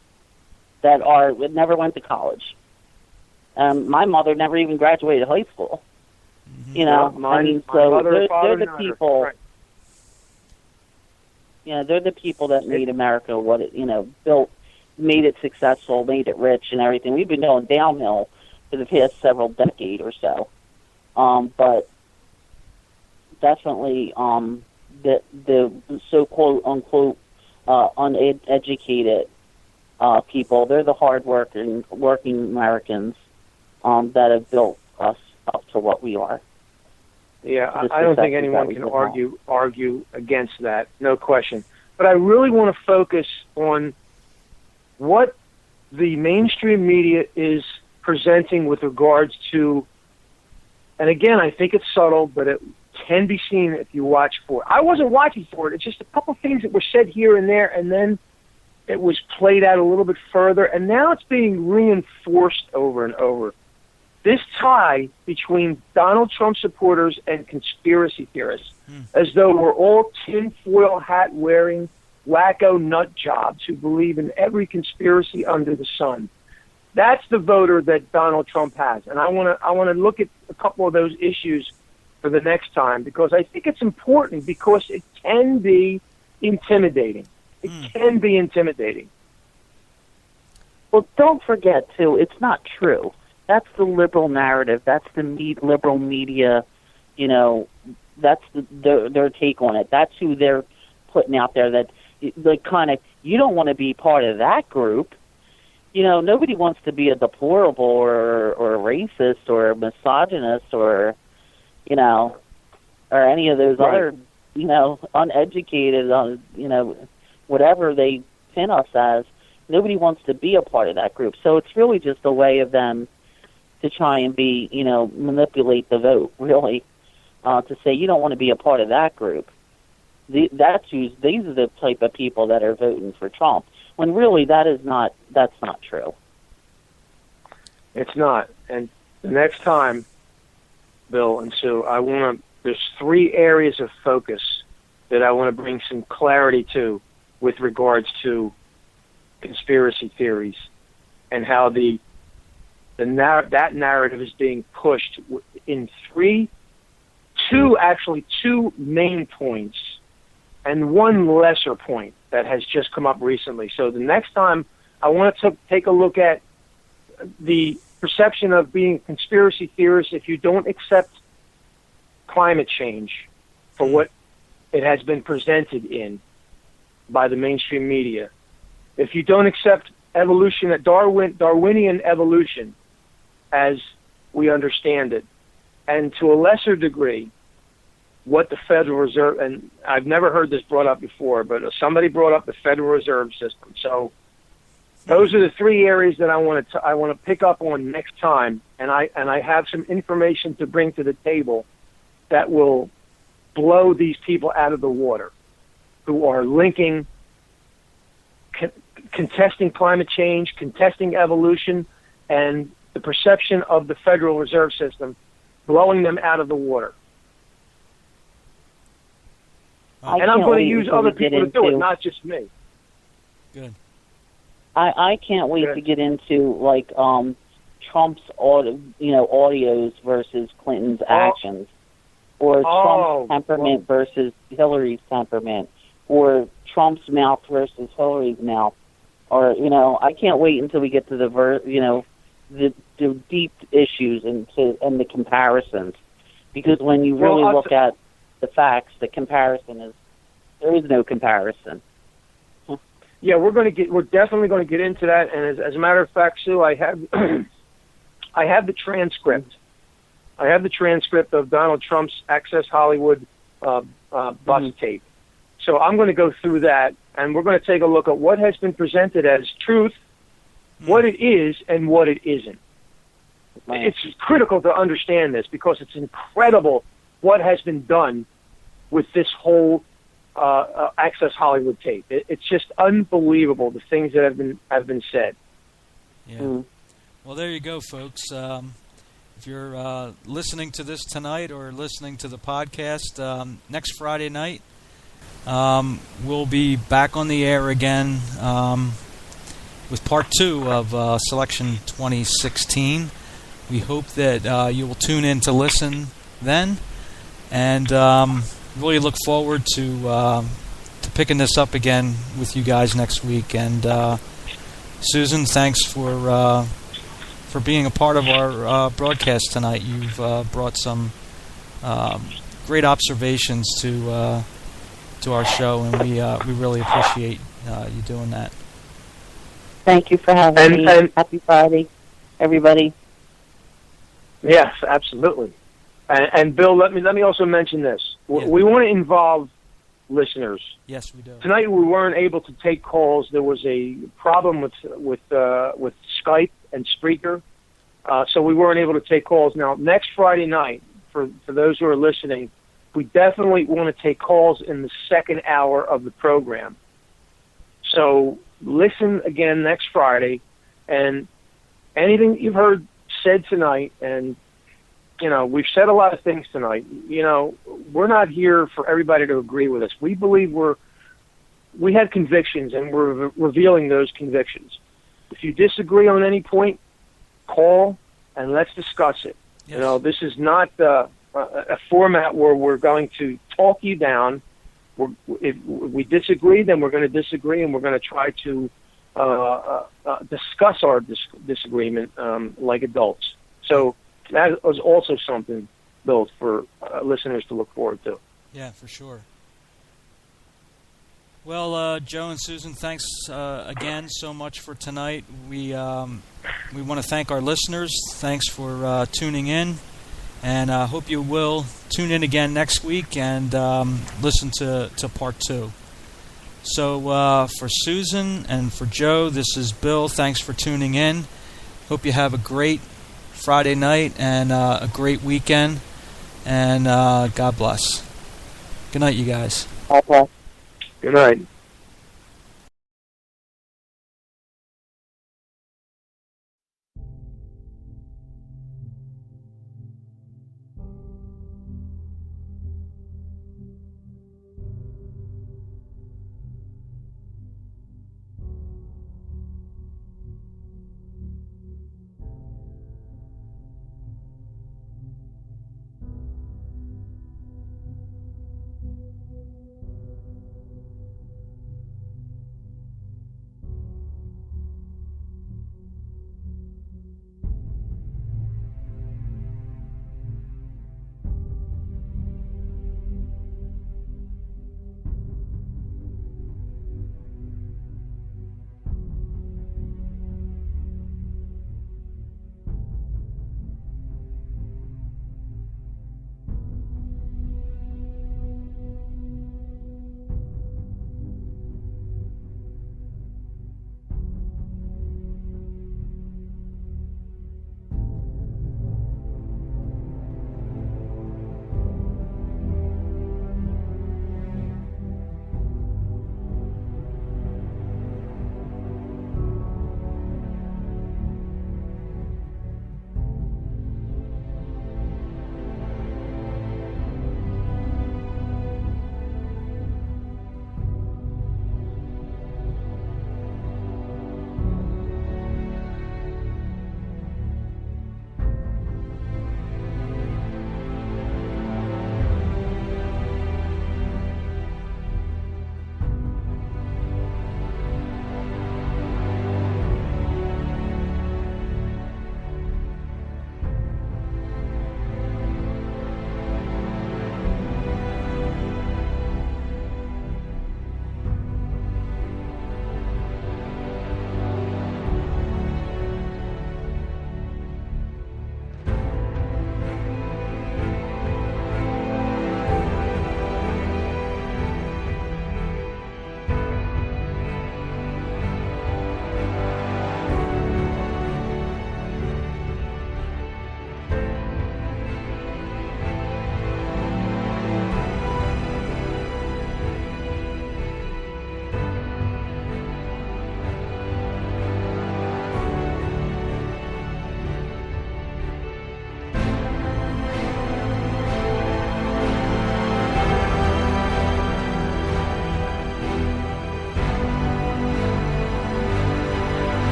that never went to college. My mother never even graduated high school. Mm-hmm. They're the people. Right. They're the people that made America what it, built, made it successful, made it rich, and everything. We've been going downhill for the past several decades or so, but definitely the so quote unquote uneducated people. They're the working Americans that have built us up to what we are. Yeah, I don't think anyone can argue against that, no question. But I really want to focus on what the mainstream media is presenting with regards to, and again, I think it's subtle, but it can be seen if you watch for it. I wasn't watching for it. It's just a couple things that were said here and there, and then it was played out a little bit further, and now it's being reinforced over and over. This tie between Donald Trump supporters and conspiracy theorists, as though we're all tinfoil hat wearing wacko nut jobs who believe in every conspiracy under the sun. That's the voter that Donald Trump has, and I want to look at a couple of those issues for the next time, because I think it's important, because it can be intimidating. It can be intimidating. Well, don't forget too, it's not true. That's the liberal narrative. That's the liberal media. That's their take on it. That's who they're putting out there. That kind of, you don't want to be part of that group. Nobody wants to be a deplorable or a racist or a misogynist or any of those other uneducated whatever they pin us as. Nobody wants to be a part of that group. So it's really just a way of them to try and be, manipulate the vote, really, to say you don't want to be a part of that group. These are the type of people that are voting for Trump, when really that's not true. It's not. And the next time, Bill and Sue, there's 3 areas of focus that I want to bring some clarity to with regards to conspiracy theories and how that narrative is being pushed in two main points and one lesser point that has just come up recently. So the next time I want to take a look at the perception of being a conspiracy theorist if you don't accept climate change for what it has been presented in by the mainstream media. If you don't accept evolution, Darwinian evolution as we understand it, and to a lesser degree, what the Federal Reserve, and I've never heard this brought up before, but somebody brought up the Federal Reserve System. So those are the three areas that I want to pick up on next time, and I have some information to bring to the table that will blow these people out of the water who are linking, contesting climate change, contesting evolution, and the perception of the Federal Reserve System, blowing them out of the water. And I'm going to use other people to do it, not just me. Good. I can't wait to get into like Trump's audios versus Clinton's actions, or Trump's temperament versus Hillary's temperament, or Trump's mouth versus Hillary's mouth, or I can't wait until we get to the deep issues and the comparisons, because when you really look at the facts, the comparison there is no comparison. Yeah, we're definitely going to get into that. And as a matter of fact, Sue, I have the transcript. I have the transcript of Donald Trump's Access Hollywood bus tape. So I'm going to go through that, and we're going to take a look at what has been presented as truth, what it is, and what it isn't. It's critical to understand this, because it's incredible what has been done with this whole Access Hollywood tape. It's just unbelievable, the things that have been said. Yeah. Well, there you go, folks. If you're listening to this tonight or listening to the podcast, next Friday night, we'll be back on the air again with part 2 of Selection 2016. We hope that you will tune in to listen then, and really look forward to picking this up again with you guys next week. And Susan, thanks for being a part of our broadcast tonight. You've brought some great observations to our show, and we really appreciate you doing that. Thank you for having me. Happy Friday, everybody. Yes, absolutely. And Bill, let me also mention this. Yeah. We want to involve listeners. Yes, we do. Tonight we weren't able to take calls. There was a problem with Skype and Spreaker, so we weren't able to take calls. Now, next Friday night, for those who are listening, we definitely want to take calls in the second hour of the program. So listen again next Friday, and anything that you've heard said tonight, and we've said a lot of things tonight. We're not here for everybody to agree with us. We believe we have convictions, and we're revealing those convictions. If you disagree on any point, call and let's discuss it. Yes. This is not a format where we're going to talk you down. If we disagree, then we're going to disagree, and we're going to try to discuss our disagreement like adults. So that was also something, Bill, for listeners to look forward to. Yeah, for sure. Well, Joe and Susan, thanks again so much for tonight. We want to thank our listeners. Thanks for tuning in, and I hope you will tune in again next week and listen to part 2. So for Susan and for Joe, this is Bill. Thanks for tuning in. Hope you have a great Friday night and a great weekend, and God bless. Good night, you guys. God bless. Good night.